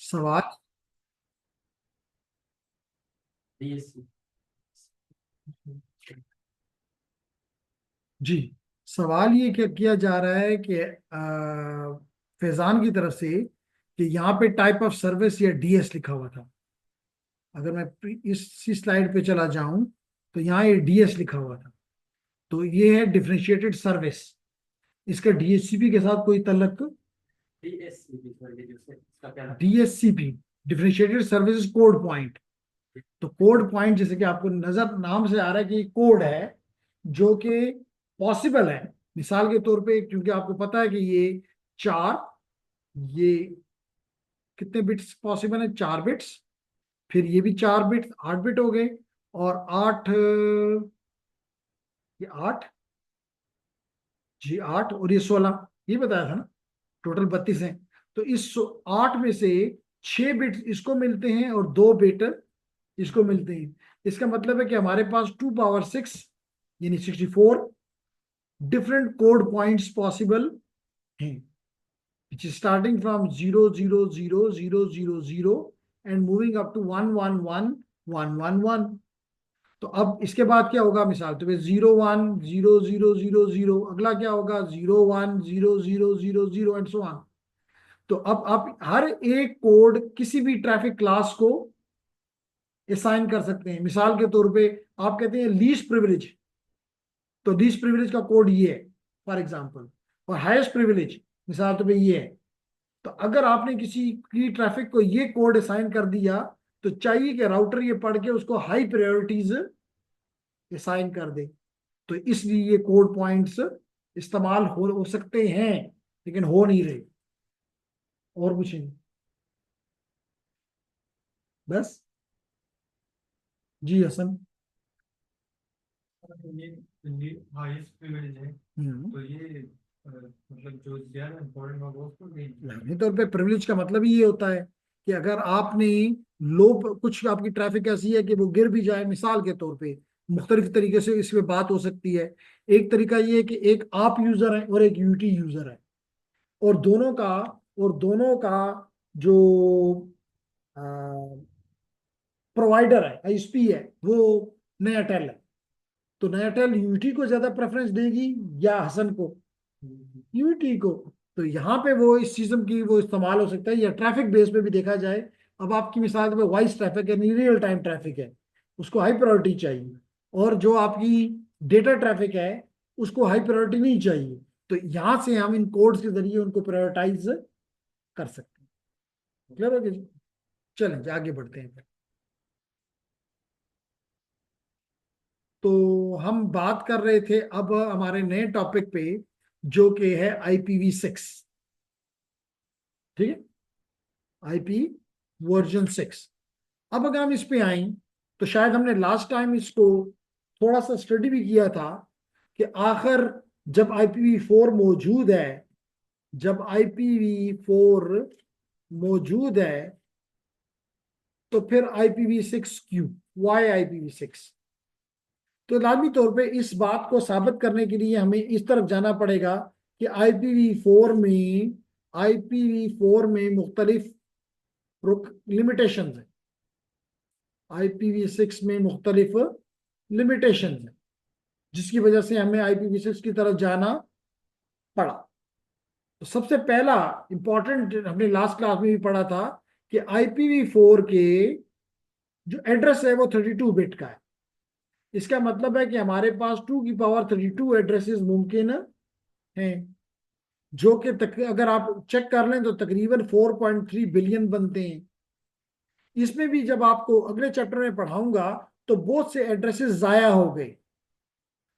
सवाल। DSC। जी, सवाल ये क्या किया जा रहा है कि फैजान की तरफ से कि यहाँ पे टाइप ऑफ सर्विस या डीएस लिखा हुआ था। अगर मैं इसी स्लाइड पे चला जाऊं तो यहाँ ये डीएस लिखा हुआ था। तो ये है डिफरेंशिएटेड सर्विस। इसका डीएससीपी के साथ कोई तल्लक? DSC भी सर, ये जो इसका क्या नाम DSCP differentiated service code point. तो कोड पॉइंट जैसे कि आपको नजर नाम से आ रहा है कि कोड है जो कि पॉसिबल है। मिसाल के तौर पे क्योंकि आपको पता है कि ये कितने बिट्स पॉसिबल है? 4 बिट्स। फिर ये भी 4 बिट्स, 8 बिट हो गए। और आठ, ये 8, जी 8 और ये 16, ये बताया था ना। टोटल 32 है। तो इस 8 में से 6 बिट्स इसको मिलते हैं और 2 बिट इसको मिलते हैं। इसका मतलब है कि हमारे पास 2 पावर 6 यानी 64 डिफरेंट कोड पॉइंट्स पॉसिबल हैं, which is starting from 0 0 0 0 0 0 and moving up to 1 1 1 1 1 1। तो अब इसके बाद क्या होगा? मिसाल तो 0 1 0 0 0 0, अगला क्या होगा? 0 1 0 0 0 0 एंड सो ऑन। तो अब आप हर एक कोड किसी भी ट्रैफिक क्लास को असाइन कर सकते हैं। मिसाल के तौर पे आप कहते हैं लीस्ट प्रिविलेज, तो लीस्ट प्रिविलेज का कोड ये है फॉर एग्जांपल। और हाईएस्ट प्रिविलेज मिसाल तो भाई ये है। तो अगर आपने किसी की ट्रैफिक को ये कोड असाइन कर दिया तो चाहिए कि राउटर ये पढ़ के उसको हाई प्रायोरिटीज असाइन कर दे। तो इसलिए ये कोड पॉइंट्स इस्तेमाल हो सकते हैं, लेकिन हो नहीं रहे। और कुछ नहीं, बस। जी हसन। ये हाईएस्ट प्रिविलेज है। हम्म। तो ये मतलब जो ज्यादा इम्पोर्टेंट होगा उसको नहीं। लाजमी तौर पे प्रिविलेज का मतलब ही ये होता है कि अगर आपने लो, कुछ आपकी ट्रैफिक ऐसी है कि वो गिर भी जाए, मिसाल के तौर पे मुख्तलिफ तरीके से इसमें बात हो सकती है। एक तरीका ये है कि एक आप यूजर है और एक यूटी यूजर है, और दोनों का जो प्रोवाइडर है, आईएसपी है, वो नयाटेल है। तो नयाटेल यूटी को ज्यादा प्रेफरेंस देगी या हसन को? यूटी को। तो यहाँ पे वो इस सिस्टम की वो इस्तेमाल हो सकता है, या ट्रैफिक बेस पे भी देखा जाए। अब आपकी मिसाल में वॉइस ट्रैफिक है, रियल टाइम ट्रैफिक है, उसको हाई प्रायोरिटी चाहिए। और जो आपकी डेटा ट्रैफिक है उसको हाई प्रायोरिटी नहीं चाहिए। तो यहाँ से हम इन कोड्स के जरिए उनको प्रायोरिटाइज कर सकते हैं। क्लियर हो गया जी? चलें आगे बढ़ते हैं फिर। तो हम बात कर रहे थे अब हमारे नए टॉपिक पे, जो कि है IPv6। ठीक है, IP वर्जन 6। अब अगर हम इस पे आए तो शायद हमने लास्ट टाइम इसको थोड़ा सा स्टडी भी किया था कि आखिर जब IPv4 मौजूद है, जब IPv4 मौजूद है तो फिर IPv6 क्यों? Y IPv6? तो लाजमी तौर पे इस बात को साबित करने के लिए हमें इस तरफ जाना पड़ेगा कि आईपीवी फोर में मुख्तलिफ लिमिटेशन है। IPv6 में मुख्तलिफ लिमिटेशन है, जिसकी वजह से हमें IPv6 की तरफ जाना पड़ा। तो सबसे पहला इंपॉर्टेंट हमने लास्ट क्लास में भी पढ़ा था कि IPv4 के जो एड्रेस है वो 32 बिट का है। इसका मतलब है कि हमारे पास 2 की पावर 32 एड्रेसेस मुमकिन हैं, जो कि अगर आप चेक कर लें तो तकरीबन 4.3 बिलियन बनते हैं। इसमें भी जब आपको अगले चैप्टर में पढ़ाऊंगा तो बहुत से एड्रेसेस जाया हो गए।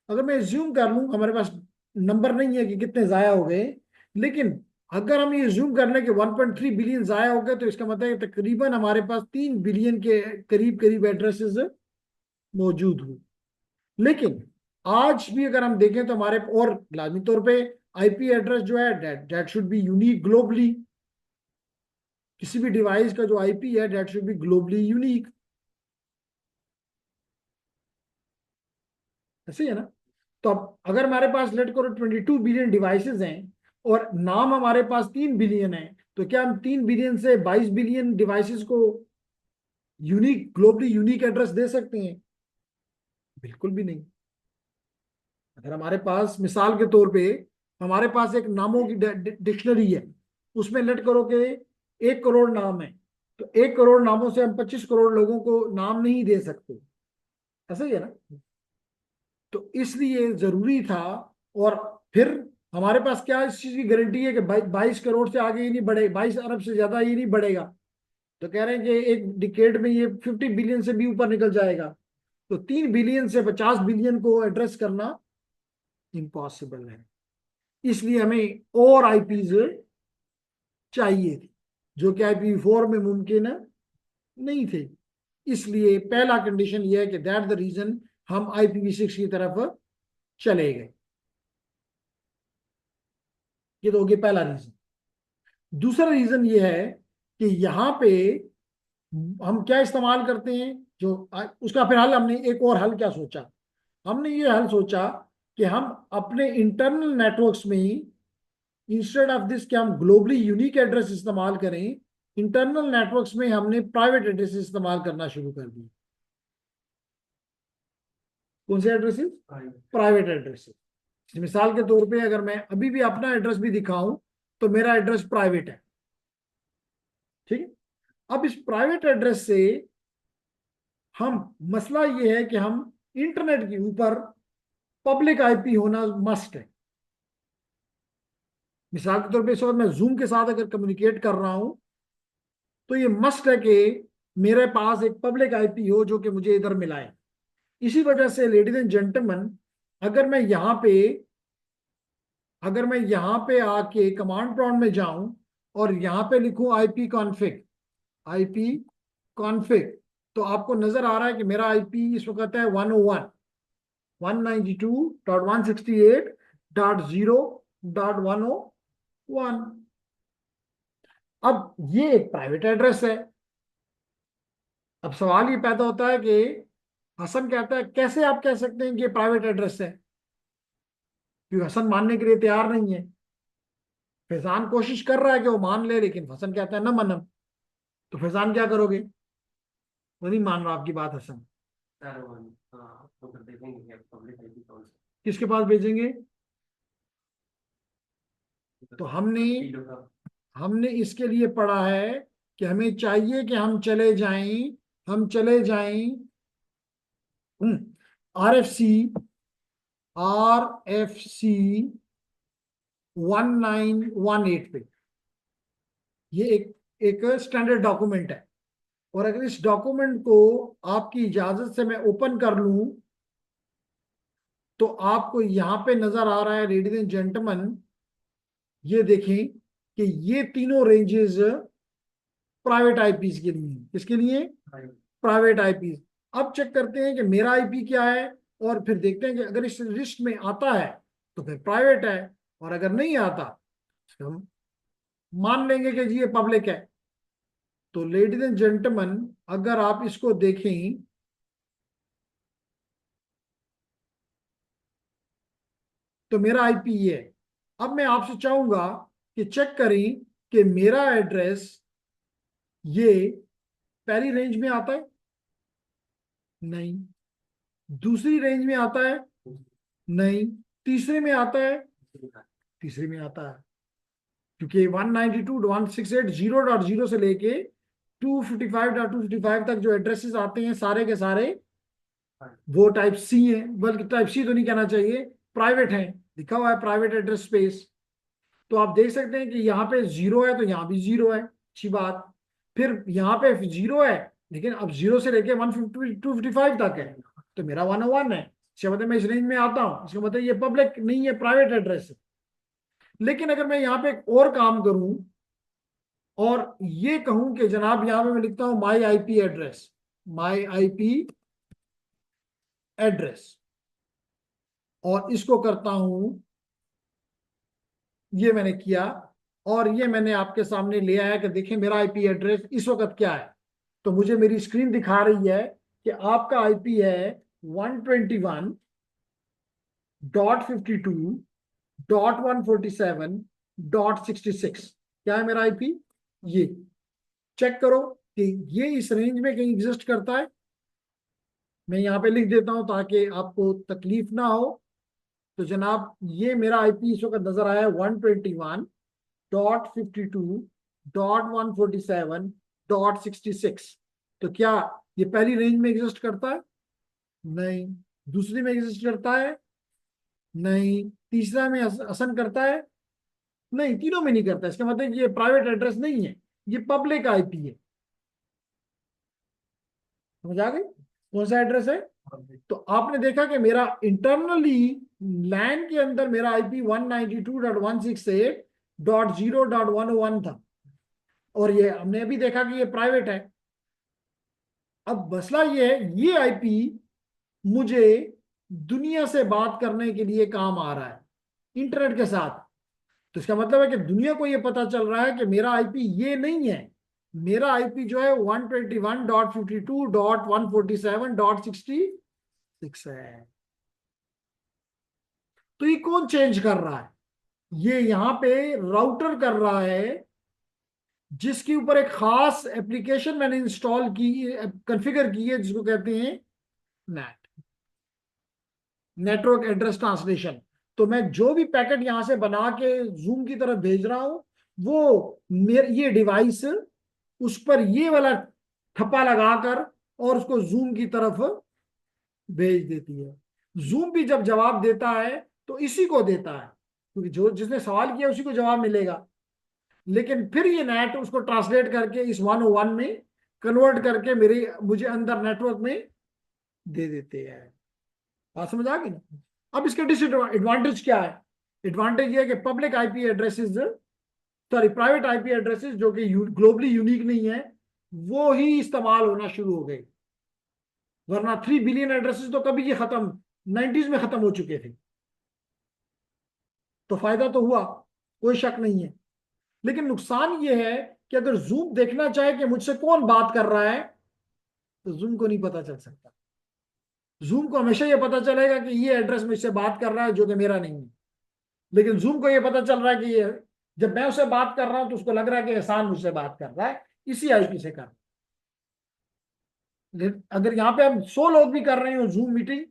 अगर मैं ज्यूम कर लूँ, हमारे पास नंबर नहीं है कि कितने जाया हो गए, लेकिन अगर हम ये ज्यूम कर लें कि 1.3 बिलियन जाया हो गए तो इसका मतलब है तकरीबन हमारे पास 3 बिलियन के करीब करीब एड्रेसेस मौजूद हुए। लेकिन आज भी अगर हम देखें तो हमारे और लाजमी तौर पे आईपी एड्रेस जो है that should be unique globally. किसी भी डिवाइस का जो आईपी है that should be globally unique. ऐसे ही है ना? तो अब अगर हमारे पास लेट करो 22 बिलियन डिवाइसेस हैं और नाम हमारे पास 3 बिलियन है, तो क्या हम 3 बिलियन से 22 बिलियन डिवाइसेस को यूनिक, ग्लोबली यूनिक एड्रेस दे सकते हैं? बिल्कुल भी नहीं। अगर हमारे पास मिसाल के तौर पे हमारे पास एक नामों की डिक्शनरी है, उसमें लेट करो कि 1 करोड़ नाम है, तो 1 करोड़ नामों से हम 25 करोड़ लोगों को नाम नहीं दे सकते, ऐसा ही है ना। तो इसलिए जरूरी था। और फिर हमारे पास क्या इस चीज की गारंटी है कि 22 करोड़ से आगे ही नहीं बढ़े, 22 अरब से ज्यादा ही नहीं बढ़ेगा? तो कह रहे हैं कि एक डिकेड में ये 50 बिलियन से भी ऊपर निकल जाएगा। तो 3 बिलियन से 50 बिलियन को एड्रेस करना इम्पॉसिबल है। इसलिए हमें और आईपीज चाहिए थी, जो कि IPv4 में मुमकिन नहीं थे। इसलिए पहला कंडीशन यह है कि दैट द रीजन हम IPv6 की तरफ चले गए। ये तो हो गया पहला रीजन। दूसरा रीजन ये है कि यहां पे हम क्या इस्तेमाल करते हैं, जो उसका फिर हल, हमने एक और हल क्या सोचा, हमने ये हल सोचा कि हम अपने इंटरनल नेटवर्क्स में ही, इंस्टेड ऑफ दिस कि हम ग्लोबली यूनिक एड्रेस इस्तेमाल करें, इंटरनल नेटवर्क्स में हमने प्राइवेट एड्रेस इस्तेमाल करना शुरू कर दिए। कौन से एड्रेसेस? Private addresses. मिसाल के तौर पे अगर मैं अभी भी अपना एड्रेस भी दिखाऊं तो मेरा एड्रेस प्राइवेट है, ठीक है। अब इस प्राइवेट एड्रेस से हम, मसला ये है कि हम इंटरनेट के ऊपर पब्लिक आईपी होना मस्ट है। मिसाल के तौर पे इस वक्त मैं जूम के साथ अगर कम्युनिकेट कर रहा हूं तो ये मस्ट है कि मेरे पास एक पब्लिक आईपी हो जो कि मुझे इधर मिला है। इसी वजह से लेडीज एंड जेंटलमैन, अगर मैं यहाँ पे अगर मैं यहाँ पे आके कमांड प्रॉम्प्ट में जाऊं और यहाँ पे लिखूं IP कॉन्फ़िग, तो आपको नजर आ रहा है कि मेरा आईपी इस वक्त है 101 192.168.0.101। अब ये एक प्राइवेट एड्रेस है। अब सवाल ये पैदा होता है कि हसन कहता है कैसे आप कह सकते हैं कि ये प्राइवेट एड्रेस है, क्योंकि हसन मानने के लिए तैयार नहीं है। फैजान कोशिश कर रहा है कि वो मान ले, लेकिन हसन कहता है ना मनम। तो फैजान क्या करोगे? वो नहीं मान रहा आपकी बात हसन। तो फिर देखेंगे पब्लिक आईपी कौन सा किसके पास भेजेंगे? तो हमने हमने इसके लिए पढ़ा है कि हमें चाहिए कि हम चले जाएं RFC 1918 पे। ये एक स्टैंडर्ड डॉक्यूमेंट है, और अगर इस डॉक्यूमेंट को आपकी इजाजत से मैं ओपन कर लूं तो आपको यहां पे नजर आ रहा है लेडीज एंड जेंटलमैन, ये देखें कि ये तीनों रेंजेस प्राइवेट आईपीज के लिए हैं। किसके लिए? Private IPs. अब चेक करते हैं कि मेरा आईपी क्या है, और फिर देखते हैं कि अगर इस लिस्ट में आता है तो फिर प्राइवेट है, और अगर नहीं आता तो हम मान लेंगे कि जी ये पब्लिक है। तो लेडीज एंड जेंटलमैन, अगर आप इसको देखें तो मेरा आईपी ये है। अब मैं आपसे चाहूंगा कि चेक करें कि मेरा एड्रेस ये पहली रेंज में आता है? नहीं। दूसरी रेंज में आता है? नहीं। तीसरे में आता है? तीसरे में आता है, क्योंकि 192.168.0.0 से लेके 255.255 तक जो एड्रेसेस आते हैं सारे के सारे वो टाइप सी हैं, बल्कि टाइप सी तो नहीं कहना चाहिए, प्राइवेट हैं। लिखा हुआ है प्राइवेट एड्रेस स्पेस। तो आप देख सकते हैं कि यहाँ पे 0 है तो यहाँ भी 0 है, अच्छी बात। फिर यहाँ पे 0 है, लेकिन अब 0 से लेके 152.55 तक है, तो मेरा 101 है। इसका मतलब मैं इस रेंज में आता हूँ, इसका मतलब ये पब्लिक नहीं है, प्राइवेट एड्रेस है। लेकिन अगर मैं यहाँ पे एक और काम करूं और ये कहूं कि जनाब यहाँ पे मैं लिखता हूं माई आईपी एड्रेस, और इसको करता हूं, ये मैंने किया, और ये मैंने आपके सामने ले आया कि देखें मेरा आईपी एड्रेस इस वक्त क्या है। तो मुझे मेरी स्क्रीन दिखा रही है कि आपका आईपी है 121.52.147.66। क्या है मेरा आईपी? ये चेक करो कि ये इस रेंज में कहीं एग्जिस्ट करता है। मैं यहाँ पे लिख देता हूं ताकि आपको तकलीफ ना हो। तो जनाब ये मेरा आईपी इस वक्त नजर आया 121.52.147.66। तो क्या ये पहली रेंज में एग्जिस्ट करता है? नहीं। दूसरी में एग्जिस्ट करता है? नहीं। तीसरा में असन करता है? नहीं, तीनों में नहीं करता। इसका मतलब ये प्राइवेट एड्रेस नहीं है, ये पब्लिक आईपी है। समझ आ गई कौन सा एड्रेस है? तो आपने देखा कि मेरा इंटरनली लैन के अंदर मेरा आईपी 192.168.0.101 था, और ये हमने अभी देखा कि ये प्राइवेट है। अब मसला ये है, ये आईपी मुझे दुनिया से बात करने के लिए काम आ रहा है इंटरनेट के साथ। तो इसका मतलब है कि दुनिया को ये पता चल रहा है कि मेरा आईपी ये नहीं है। मेरा आईपी जो है 121.52.147.66 है। तो ये कौन चेंज कर रहा है? ये यहां पे राउटर कर रहा है, जिसके ऊपर एक खास एप्लीकेशन मैंने इंस्टॉल की, कॉन्फ़िगर की है, जिसको कहते हैं नेट, नेटवर्क एड्रेस ट्रांसलेशन। तो मैं जो भी पैकेट यहां से बना के जूम की तरफ भेज रहा हूं, वो मेरे ये डिवाइस उस पर ये वाला ठप्पा लगाकर और उसको जूम की तरफ भेज देती है। जूम भी जब जवाब देता है तो इसी को देता है, क्योंकि जो जिसने सवाल किया उसी को जवाब मिलेगा। लेकिन फिर ये नेट उसको ट्रांसलेट करके इस 101 में कन्वर्ट करके मेरे मुझे अंदर नेटवर्क में दे देते हैं। बात समझ आ गई ना? अब इसके डिसएडवांटेज क्या है? एडवांटेज ये है कि public IP addresses, sorry private IP addresses जो कि ग्लोबली यूनिक नहीं है, वो ही इस्तेमाल होना शुरू हो गए। वरना 3 बिलियन एड्रेसेस तो कभी ये खत्म, 90s में खत्म हो चुके थे। तो फायदा तो हुआ, कोई शक नहीं है। लेकिन नुकसान ये है कि अगर जूम देखना चाहे कि मुझसे कौन बात कर रहा है, तो जूम को नहीं पता चल सकता। जूम को हमेशा ये पता चलेगा कि ये एड्रेस मुझसे बात कर रहा है, जो कि मेरा नहीं है। लेकिन जूम को ये पता चल रहा है कि ये, जब मैं उससे बात कर रहा हूं तो उसको लग रहा है कि एहसान मुझसे बात कर रहा है, इसी आईपी से कर रहा है। लेकिन अगर यहाँ पे हम 100 लोग भी कर रहे हो जूम मीटिंग,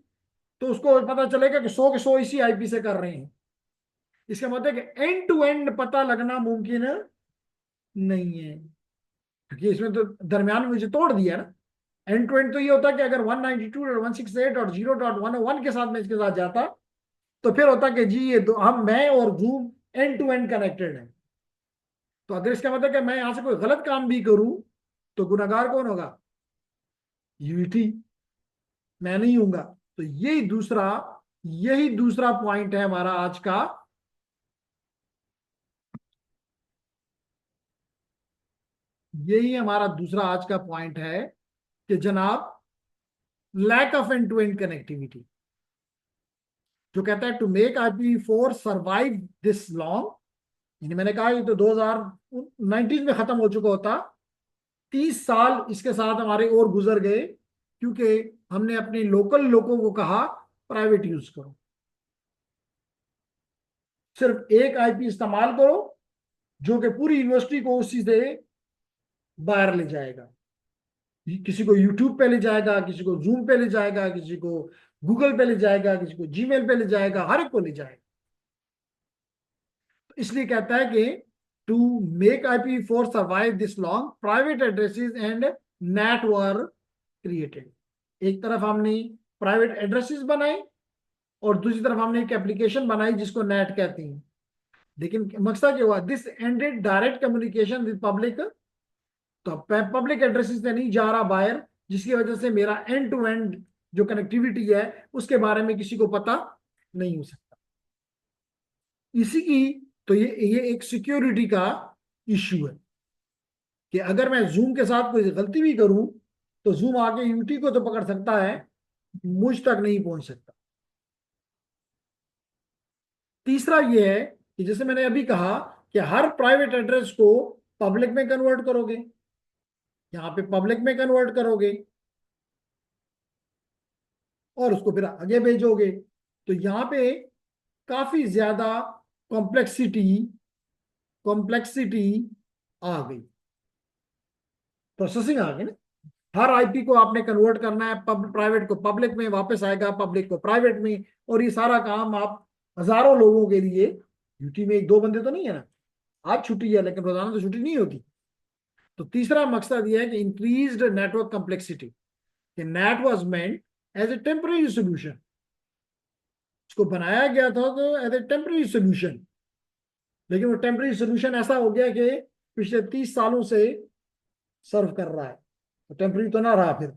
तो उसको पता चलेगा कि 100 के 100 इसी आईपी से कर रहे हैं। इसका मतलब है कि एंड टू एंड पता लगना मुमकिन नहीं है, क्योंकि इसमें तो दरमियान में मुझे तोड़ दिया ना। एंड टू एंड तो ये होता है कि अगर 192.168.0.101 के साथ मैं इसके साथ जाता, तो फिर होता कि जी ये हम मैं और zoom end to end connected है। तो अगर इसका मतलब कि मैं यहां से कोई गलत काम भी करूं, तो गुनाहगार कौन होगा? यूईटी, मैं नहीं हूंगा। तो यही दूसरा पॉइंट है हमारा आज का। यही हमारा दूसरा आज का पॉइंट है कि जनाब lack of end to end connectivity, जो कहता है to make IPv4 survive this long. यानी मैंने कहा ये तो 2019 में खत्म हो चुका होता, 30 साल इसके साथ हमारे और गुजर गए, क्योंकि हमने अपने लोकल लोगों को कहा प्राइवेट यूज करो, सिर्फ एक आईपी इस्तेमाल करो, जो कि पूरी यूनिवर्सिटी को उसी से बाहर ले जाएगा। किसी को यूट्यूब पे ले जाएगा, किसी को जूम पे ले जाएगा, किसी को गूगल पे ले जाएगा, किसी को जीमेल पे ले जाएगा, हर एक को ले जाएगा। तो इसलिए कहता है कि to make IPv4 survive this long, private addresses and NAT were created. एक तरफ हमने प्राइवेट एड्रेसेस बनाए और दूसरी तरफ हमने एक एप्लीकेशन बनाई जिसको नेट कहते हैं। लेकिन मकसद क्या हुआ? This ended direct communication with public. तो पब्लिक एड्रेसेस से नहीं जा रहा बाहर, जिसकी वजह से मेरा एंड टू एंड जो कनेक्टिविटी है उसके बारे में किसी को पता नहीं हो सकता। इसी की तो ये एक सिक्योरिटी का इश्यू है कि अगर मैं जूम के साथ कोई गलती भी करूं, तो जूम आके यूटी को तो पकड़ सकता है, मुझ तक नहीं पहुंच सकता। तीसरा ये है कि जैसे मैंने अभी कहा कि हर प्राइवेट एड्रेस को पब्लिक में कन्वर्ट करोगे, यहां पे पब्लिक में कन्वर्ट करोगे और उसको फिर आगे भेजोगे, तो यहां पे काफी ज्यादा कॉम्प्लेक्सिटी कॉम्प्लेक्सिटी आ गई। प्रोसेसिंग आ गई ना। हर आईपी को आपने कन्वर्ट करना है, प्राइवेट को पब्लिक में वापस आएगा, पब्लिक को प्राइवेट में, और ये सारा काम आप हजारों लोगों के लिए, ड्यूटी में एक दो बंदे तो नहीं है ना, आज छुट्टी है लेकिन रोजाना तो छुट्टी नहीं होती। तो तीसरा मकसद यह है कि इंक्रीज्ड नेटवर्क कम्प्लेक्सिटी, कि NAT was meant as a temporary solution, उसको बनाया गया था तो एज ए टेम्पररी सोल्यूशन, लेकिन वो टेम्पररी सोल्यूशन ऐसा हो गया कि पिछले 30 सालों से सर्व कर रहा है, तो टेम्पररी तो ना रहा फिर।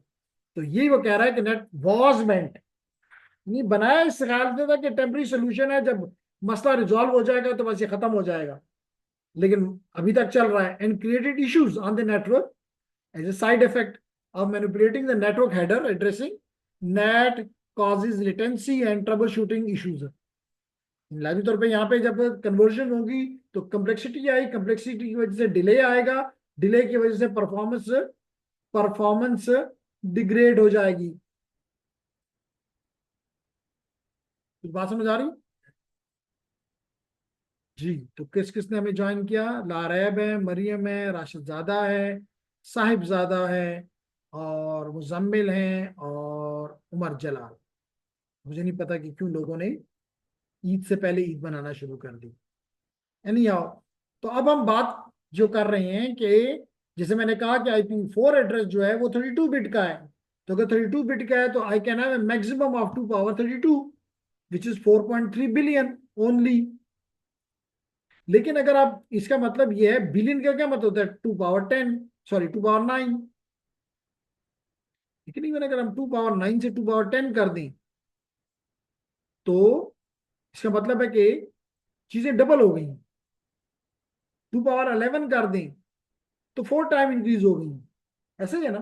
तो यही वो कह रहा है कि नेट वॉज मेंट, नहीं बनाया इस ख्याल से था कि टेम्पररी सोल्यूशन है, जब मसला रिजॉल्व हो जाएगा तो बस ये खत्म हो जाएगा, लेकिन अभी तक चल रहा है। And created issues on the network as a side effect of manipulating the network header addressing NAT causes latency and troubleshooting issues. लाजमी तौर पे यहाँ पे जब कन्वर्जन होगी तो कम्प्लेक्सिटी आई, कम्प्लेक्सिटी की वजह से डिले आएगा, डिले की वजह से परफॉर्मेंस परफॉर्मेंस डिग्रेड हो जाएगी। कुछ बात समझ आ रही जी? तो किस किसने हमें ज्वाइन किया? लारैब है, मरियम है, राशिद ज़ादा है, साहिबजादा है, और मुजम्मिल हैं, और उमर जलाल। मुझे नहीं पता कि क्यों लोगों ने ईद से पहले ईद मनाना शुरू कर दी। एनी आओ, तो अब हम बात जो कर रहे हैं कि जैसे मैंने कहा कि IPv4 एड्रेस जो है वो 32 बिट का है, तो अगर 32 बिट का है तो I can have a maximum of 2 power 32 which is 4.3 billion only. लेकिन अगर आप, इसका मतलब ये है, बिलियन का क्या मतलब होता है? 2 पावर 10, सॉरी 2 पावर 9। लेकिन इवन अगर हम 2 पावर 9 से 2 पावर 10 कर दें तो इसका मतलब है कि चीजें डबल हो गई। 2 पावर 11 कर दें तो 4 टाइम इंक्रीज हो गई। ऐसे ही है ना?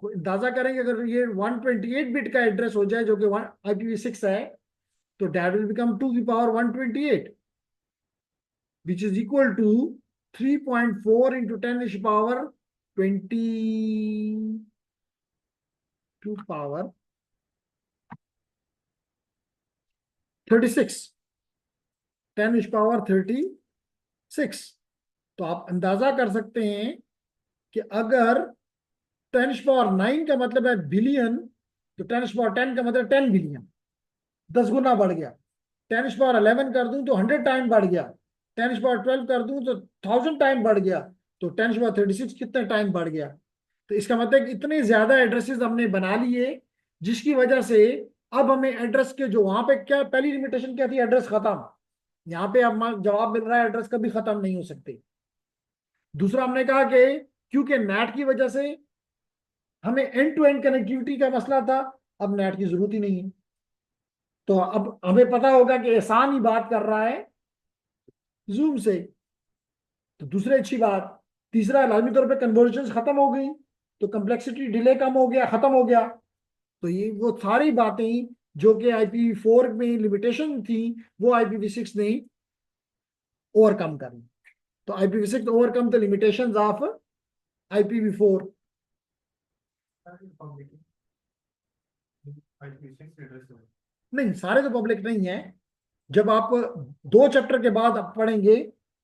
अंदाजा करेंगे अगर ये 128 बिट का एड्रेस हो जाए जो कि IPv6 है, तो डैट विल बिकम 2 की power 128 which is equal to 3.4 into 10 power 36, 10 power 36। तो आप अंदाजा कर सकते हैं कि अगर 10 पावर 9 का मतलब है बिलियन, तो 10 पावर 10 का मतलब 10 बिलियन, 10 गुना बढ़ गया। 10 पावर 11 कर दूं तो 100 टाइम बढ़ गया। 10 पावर 12 कर दूं तो 1000 टाइम बढ़ गया। तो 10 पावर 36 कितने टाइम बढ़ गया? तो इसका मतलब कि इतने ज्यादा एड्रेसेस हमने बना लिए, जिसकी वजह से अब हमें एड्रेस के जो वहां पे, क्या पहली लिमिटेशन क्या थी? एड्रेस खत्म। यहाँ पे अब जवाब मिल रहा है एड्रेस कभी खत्म नहीं हो सकते। दूसरा हमने कहा कि क्योंकि नेट की वजह से हमें एंड टू एंड कनेक्टिविटी का मसला था, अब नेट की जरूरत ही नहीं है। तो अब हमें पता होगा कि एहसान ही बात कर रहा है जूम से। तो दूसरी अच्छी बात। तीसरा, लाजमी तौर पे कन्वर्जन खत्म हो गई, तो कम्प्लेक्सिटी डिले कम हो गया, खत्म हो गया। तो ये वो सारी बातें जो कि IPv4 में लिमिटेशन थी, वो IPv6 ने ओवरकम कर ली। तो IPv6 overcome the limitations of IPv4। IPv6 address है। नहीं, सारे तो पब्लिक नहीं है। जब आप 2 चैप्टर के बाद आप पढ़ेंगे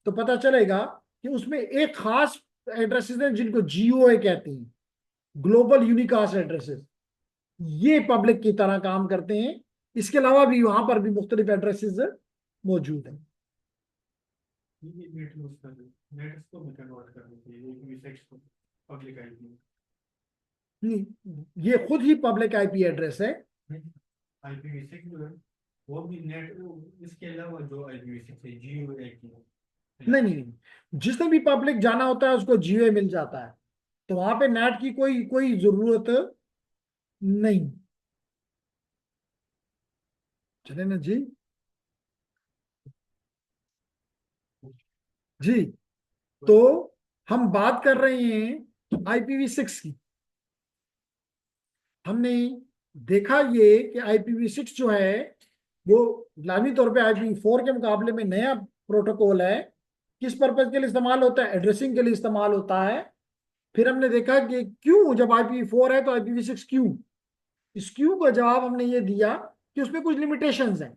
तो पता चलेगा कि उसमें एक खास एड्रेसेस हैं जिनको GOA कहते हैं, ग्लोबल यूनिकास्ट एड्रेसेस। ये पब्लिक की तरह काम करते हैं। इसके अलावा भी वहां पर भी मुख्तलिफ एड्रेसेस मौजूद हैं। ये नेट यूज कर नेट को भी कन्वर्ट करने के लिए IPv6 को पब्लिक आईपी। नहीं, ये खुद ही पब्लिक IP एड्रेस है। IPv6 जो है वो भी नेट, इसके अलावा जो IPv6 है GOA की नहीं नहीं नहीं, जिसने भी पब्लिक जाना होता है उसको GOA मिल जाता है, तो वहां पे नेट की कोई कोई जरूरत नहीं। चले ना जी? जी, तो हम बात कर रहे हैं IPv6 की। हमने देखा ये कि IPv6 जो है वो लाजमी तौर पे IPv4 के मुकाबले में नया प्रोटोकॉल है। किस पर्पज के लिए इस्तेमाल होता है? एड्रेसिंग के लिए इस्तेमाल होता है। फिर हमने देखा कि क्यों, जब IPv4 है तो IPv6 क्यों? इस क्यों का जवाब हमने ये दिया कि उसमें कुछ लिमिटेशंस हैं।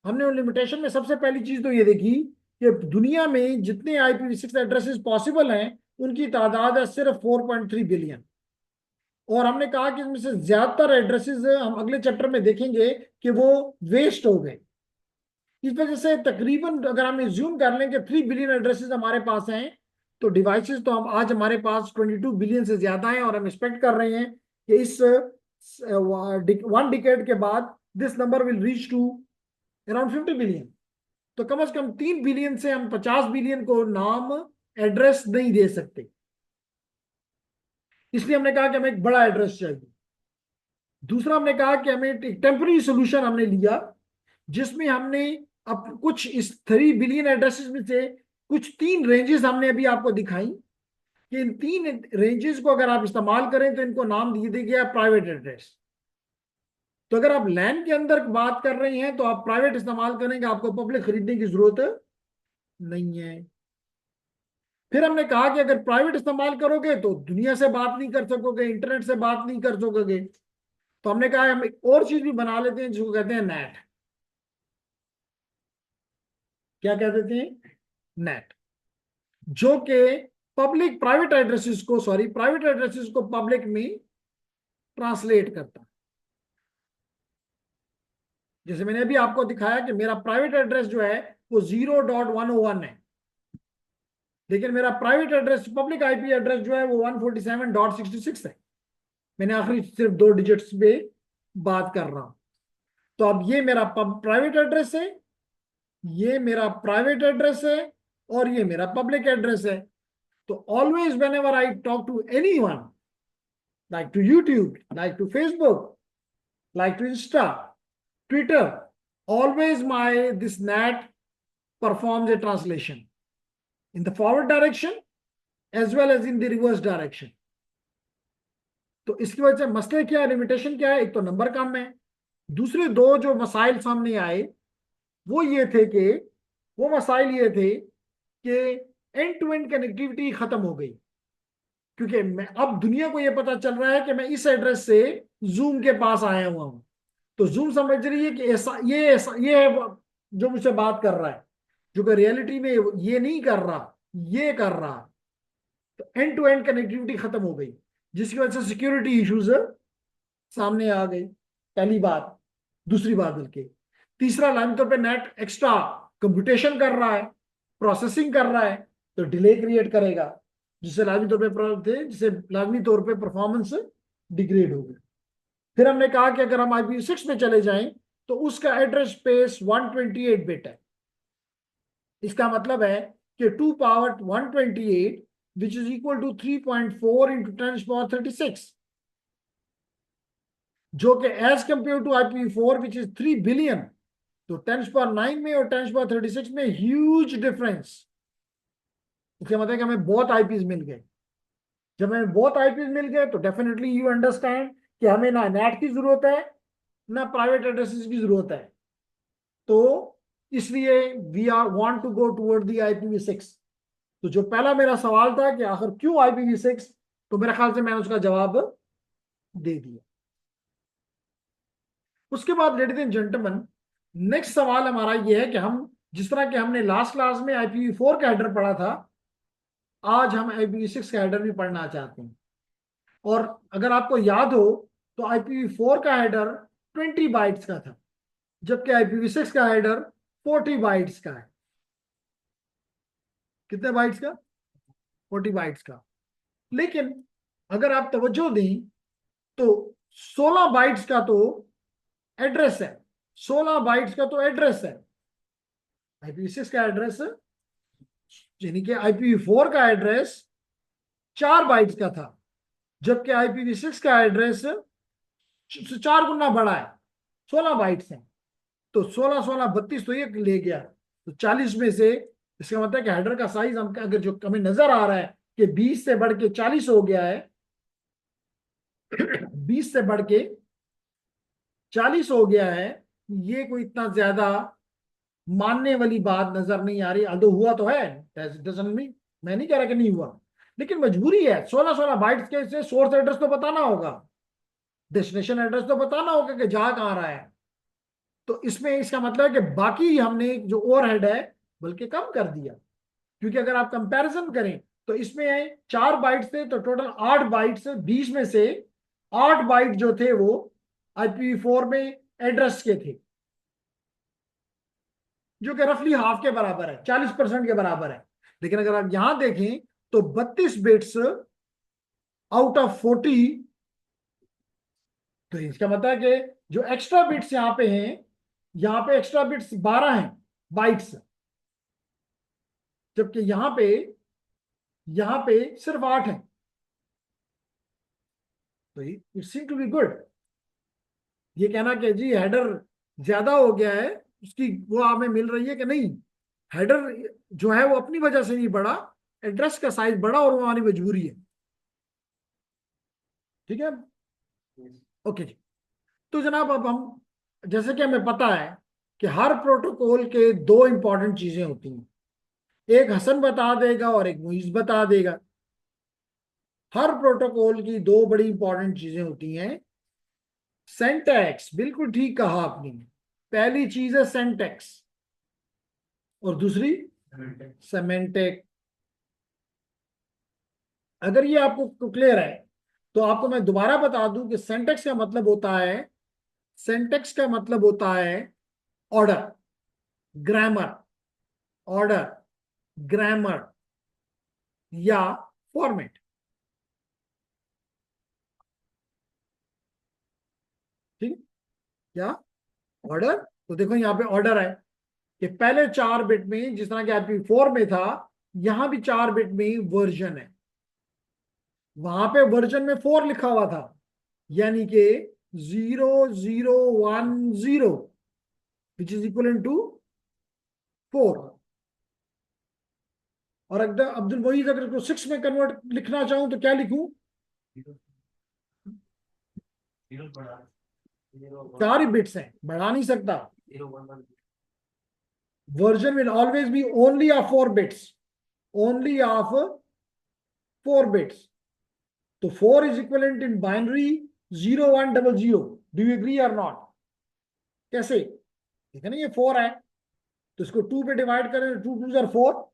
हमने उन लिमिटेशन में सबसे पहली चीज तो ये देखी कि दुनिया में जितने IPv6 एड्रेसेस पॉसिबल हैं उनकी तादाद है सिर्फ 4.3 बिलियन। और हमने कहा कि इसमें से ज्यादातर एड्रेसेस हम अगले चैप्टर में देखेंगे कि वो वेस्ट हो गए। इस वजह से तकरीबन अगर हम एज्यूम कर लें कि 3 बिलियन एड्रेसेस हमारे पास हैं, तो डिवाइसेस तो हम आज हमारे पास 22 बिलियन से ज्यादा हैं, और हम एक्सपेक्ट कर रहे हैं कि इस 1 डिकेड के बाद this number will reach to around 50 billion. तो कम से कम 3 बिलियन से हम 50 बिलियन को नाम एड्रेस नहीं दे सकते, इसलिए हमने कहा कि हमें एक बड़ा एड्रेस चाहिए। दूसरा हमने कहा कि हमें एक टेम्पररी सोल्यूशन हमने लिया, जिसमें हमने अब कुछ इस 3 बिलियन एड्रेसेस में से कुछ 3 रेंजेस हमने अभी आपको दिखाई कि इन 3 रेंजेस को अगर आप इस्तेमाल करें तो इनको नाम दिया गया प्राइवेट एड्रेस। तो अगर आप लैन के अंदर बात कर रहे हैं तो आप प्राइवेट इस्तेमाल करेंगे, आपको पब्लिक खरीदने की जरूरत नहीं है। फिर हमने कहा कि अगर प्राइवेट इस्तेमाल करोगे तो दुनिया से बात नहीं कर सकोगे, इंटरनेट से बात नहीं कर सकोगे। तो हमने कहा हम एक और चीज भी बना लेते हैं जिसको कहते हैं नेट। क्या कह देते हैं? नेट, जो कि प्राइवेट एड्रेसेस को पब्लिक में ट्रांसलेट करता है। जैसे मैंने अभी आपको दिखाया कि मेरा प्राइवेट एड्रेस जो है वो 0.101 है, लेकिन मेरा private address, public IP address जो है वो 147.66 है। मैंने आखिरी सिर्फ 2 डिजिट्स पे बात कर रहा हूं। तो अब ये मेरा प्राइवेट एड्रेस है, ये मेरा प्राइवेट एड्रेस है, और ये मेरा पब्लिक एड्रेस है। तो always whenever I talk to anyone, like to YouTube, like to Facebook, like to Insta, Twitter, always this NAT performs a translation in the forward direction as well as in the reverse direction. तो इसकी वजह से मसले क्या है, limitation क्या है? एक तो नंबर कम है, दूसरे दो जो मसाइल सामने आए वो मसाइल ये थे कि एंड टू एंड कनेक्टिविटी खत्म हो गई, क्योंकि अब दुनिया को ये पता चल रहा है कि मैं इस एड्रेस से जूम के पास आया हुआ हूं। तो जूम समझ रही है कि ये है जो मुझसे बात कर रहा है, जो कि रियलिटी में ये नहीं कर रहा, ये कर रहा। तो एंड टू एंड कनेक्टिविटी खत्म हो गई, जिसकी वजह से सिक्योरिटी इश्यूज सामने आ गई। पहली बात। दूसरी बात बल्कि तीसरा, लाजमी तौर पे नेट एक्स्ट्रा कंप्यूटेशन कर रहा है, प्रोसेसिंग कर रहा है, तो डिले क्रिएट करेगा, जिससे लाजमी तौर पे परफॉर्मेंस डिग्रेड होगी। फिर हमने कहा कि अगर हम IPv6 में चले जाएं तो उसका एड्रेस स्पेस 128 बिट है। इसका मतलब है कि 2 power 128 which is equal to 3.4 into 10⁻36, जो कि as compare to IPv4 which is 3 billion, तो 10⁻9 में और 10⁻36 में ह्यूज डिफरेंस। इसका मतलब है कि हमें बहुत आईपीज मिल गए। जब हमें बहुत आईपीज मिल गए तो डेफिनेटली यू अंडरस्टैंड कि हमें ना नेट की जरूरत है ना प्राइवेट एड्रेसेस की जरूरत है। तो इसलिए we are want to go toward the IPv6। तो जो पहला मेरा सवाल था कि आखिर क्यों IPv6, तो मेरे ख्याल से मैंने उसका जवाब दे दिया। उसके बाद लेडीज एंड जेंटलमैन, नेक्स्ट सवाल हमारा यह है कि हम जिस तरह के हमने लास्ट क्लास में IPv4 का हेडर पढ़ा था, आज हम IPv6 का हेडर भी पढ़ना चाहते हैं। और अगर आपको याद हो तो IPv4 का हेडर 20 बाइट्स का था, जबकि IPv6 का हेडर 40 बाइट्स का है। कितने बाइट्स का? 40 बाइट्स का। लेकिन अगर आप तवज्जो दें तो 16 बाइट्स का तो एड्रेस है, 16 बाइट्स का तो एड्रेस है। IPv6 का एड्रेस यानी कि IPv4 का एड्रेस 4 बाइट्स का था, जबकि IPv6 का एड्रेस 4 गुना बड़ा है, 16 बाइट्स हैं। तो 16 16 32 तो ये ले गया, तो 40 में से इसका मतलब है कि हेडर का साइज हम अगर जो हमें नजर आ रहा है कि 20 से बढ़ के 40 हो गया है 20 से बढ़ के 40 हो गया है, ये कोई इतना ज्यादा मानने वाली बात नजर नहीं आ रही। अदो हुआ तो है, मैं नहीं कह रहा कि नहीं हुआ, लेकिन मजबूरी है। 16 16 बाइट्स के से सोर्स एड्रेस तो बताना होगा, डेस्टिनेशन एड्रेस तो बताना होगा कि जा कहां रहा है। तो इसमें इसका मतलब है कि बाकी हमने जो ओवरहेड है बल्कि कम कर दिया, क्योंकि अगर आप कंपैरिजन करें तो इसमें 4 बाइट्स थे, तो टोटल 8 बाइट्स, 20 में से 8 बाइट जो थे वो IPv4 में एड्रेस के थे, जो कि रफली हाफ के बराबर है, 40% के बराबर है। लेकिन अगर आप यहां देखें तो 32 बिट्स आउट ऑफ 40, तो इसका मतलब है कि जो एक्स्ट्रा बिट्स यहां पे हैं, यहां पे एक्स्ट्रा बिट्स 12 हैं बाइट्स, जबकि यहां पे सिर्फ 8 हैं। तो it seem to be good. ये कहना कि जी हेडर ज्यादा हो गया है, उसकी वो हमें मिल रही है कि नहीं, हेडर जो है वो अपनी वजह से नहीं बढ़ा, एड्रेस का साइज बढ़ा और वो हमारी मजबूरी है। ठीक है, ओके जी। तो जनाब अब हम, जैसे कि हमें पता है कि हर प्रोटोकॉल के 2 इंपॉर्टेंट चीजें होती हैं, एक हसन बता देगा और एक मुइज बता देगा। हर प्रोटोकॉल की 2 बड़ी इंपॉर्टेंट चीजें होती हैं। सेंटेक्स, बिल्कुल ठीक कहा आपने, पहली चीज है सेंटेक्स, और दूसरी सेमेंटिक। अगर ये आपको क्लियर है तो आपको मैं दोबारा बता दूं कि सेंटेक्स का मतलब होता है ऑर्डर, ग्रामर, ऑर्डर, ग्रामर या फॉर्मेट। ठीक, या ऑर्डर। तो देखो यहाँ पे ऑर्डर है कि पहले 4 बिट में, जिस तरह के IPv4 में था, यहां भी 4 बिट में वर्जन है। वहां पे वर्जन में 4 लिखा हुआ था, यानी कि 0010, विच इज इक्वल टू 4। और अगर अब्दुल मोईज अगर इसको 6 में कन्वर्ट लिखना चाहूं तो क्या लिखूं? 4 ही बिट्स हैं, बढ़ा नहीं सकता। Version will always be only of 4 bits, only of 4 bits. तो 4 is equivalent in binary 0100। Do you agree और नॉट? कैसे? ठीक है ना, ये 4 है तो इसको 2 पे डिवाइड करें, 2 2 are 4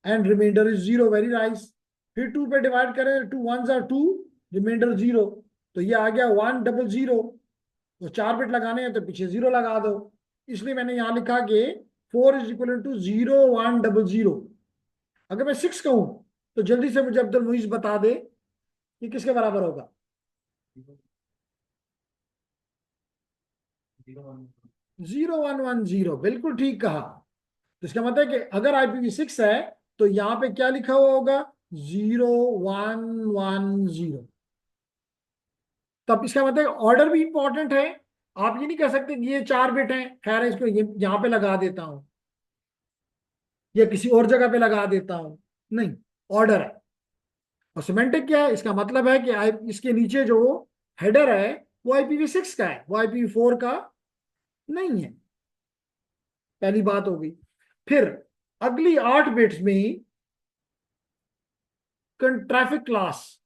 and remainder is 0, very nice. फिर 2 पे डिवाइड करें, 2 1 आर 2, रिमाइंडर 0, तो ये आ गया 100। तो 4 बिट लगाने हैं तो पीछे 0 लगा दो। इसलिए मैंने यहां लिखा कि 4 इज इक्वल टू 0100। अगर मैं 6 कहूं तो जल्दी से मुझे अब्दुल मुईज बता दे कि किसके बराबर होगा? 0110, बिल्कुल ठीक कहा। तो इसका मतलब है कि अगर IPv6 है तो यहां पे क्या लिखा हुआ होगा? 0110। तब इसका मतलब ऑर्डर भी इंपॉर्टेंट है। आप ये नहीं कह सकते कि ये 4 बिट हैं, खैर इसको ये यहां पे लगा देता हूं या किसी और जगह पे लगा देता हूं, नहीं, ऑर्डर है। और सिमेंटिक क्या है? इसका मतलब है कि इसके नीचे जो हेडर है वो IPv6 का है, वो IPv4 का नहीं है। पहली बात हो गई। फिर अगली 8 बिट्स में ट्रैफिक क्लास।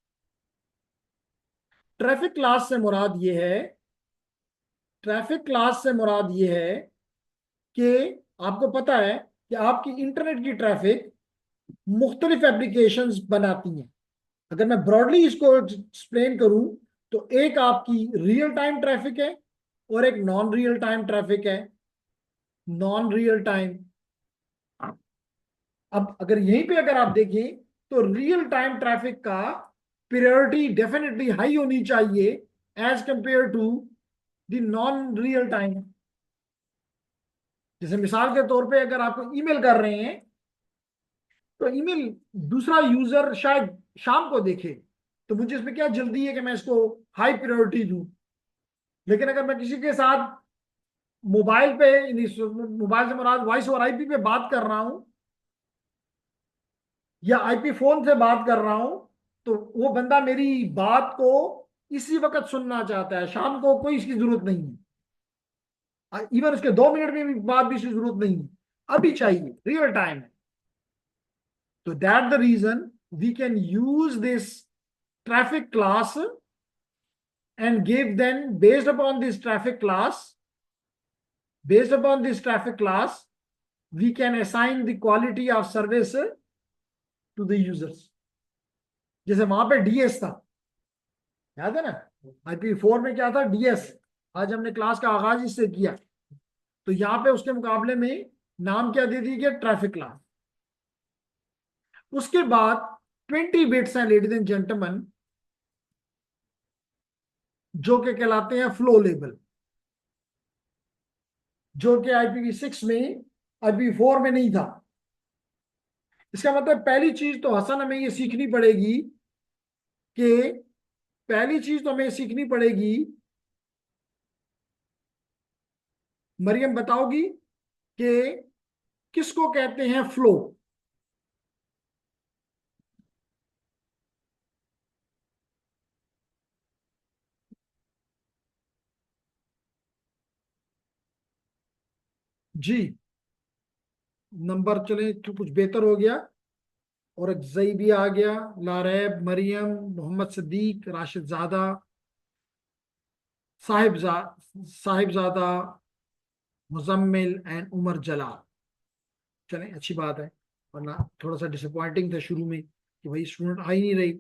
ट्रैफिक क्लास से मुराद ये है, ट्रैफिक क्लास से मुराद ये है कि आपको पता है कि आपकी इंटरनेट की ट्रैफिक मुख्तलिफ एप्लीकेशंस बनाती हैं। अगर मैं ब्रॉडली इसको एक्सप्लेन करूं तो एक आपकी रियल टाइम ट्रैफिक है और एक नॉन रियल टाइम ट्रैफिक है। नॉन रियल टाइम, अब अगर यहीं पे अगर आप देखें तो रियल टाइम ट्रैफिक का प्रायोरिटी डेफिनेटली हाई होनी चाहिए as compare to the non real time. जैसे मिसाल के तौर पे अगर आपको ईमेल कर रहे हैं तो ईमेल दूसरा यूजर शायद शाम को देखे, तो मुझे इसमें क्या जल्दी है कि मैं इसको हाई प्रायोरिटी दूं। लेकिन अगर मैं किसी के साथ मोबाइल पे, मोबाइल से मुराद वॉइस और IP पे बात कर रहा हूं या IP फोन से बात कर रहा हूं, तो वो बंदा मेरी बात को इसी वक्त सुनना चाहता है, शाम को कोई इसकी जरूरत नहीं है। इवन उसके 2 मिनट में भी बात भी इसकी जरूरत नहीं है, अभी चाहिए, रियल टाइम है। तो that the reason we can use this traffic class and give them, based upon this traffic class, based upon this traffic class we can assign the quality of service to the users. जैसे वहां पे DS था, याद है ना, IPv4 में क्या था, डीएस। आज हमने क्लास का आगाज इससे किया। तो यहाँ पे उसके मुकाबले में नाम क्या दे दिया गया, ट्रैफिक क्लास। उसके बाद 20 बिट्स हैं लेडीज एंड जेंटलमैन, जो कि कहलाते हैं फ्लो लेवल, जो कि IPv6 में, IPv4 में नहीं था। इसका मतलब पहली चीज तो हसन हमें ये सीखनी पड़ेगी कि पहली चीज तो हमें सीखनी पड़ेगी, मरियम बताओगी कि किसको कहते हैं फ्लो। जी, नंबर चले तो कुछ बेहतर हो गया। और एक जई भी आ गया, लारैब, मरियम, मोहम्मद सदीक, राशिद ज़ादा, साहिबजादा, मुजम्मिल एंड उमर जलाल। चलें, अच्छी बात है। वरना थोड़ा सा डिसअपॉइंटिंग था शुरू में कि भाई स्टूडेंट आ ही नहीं रही,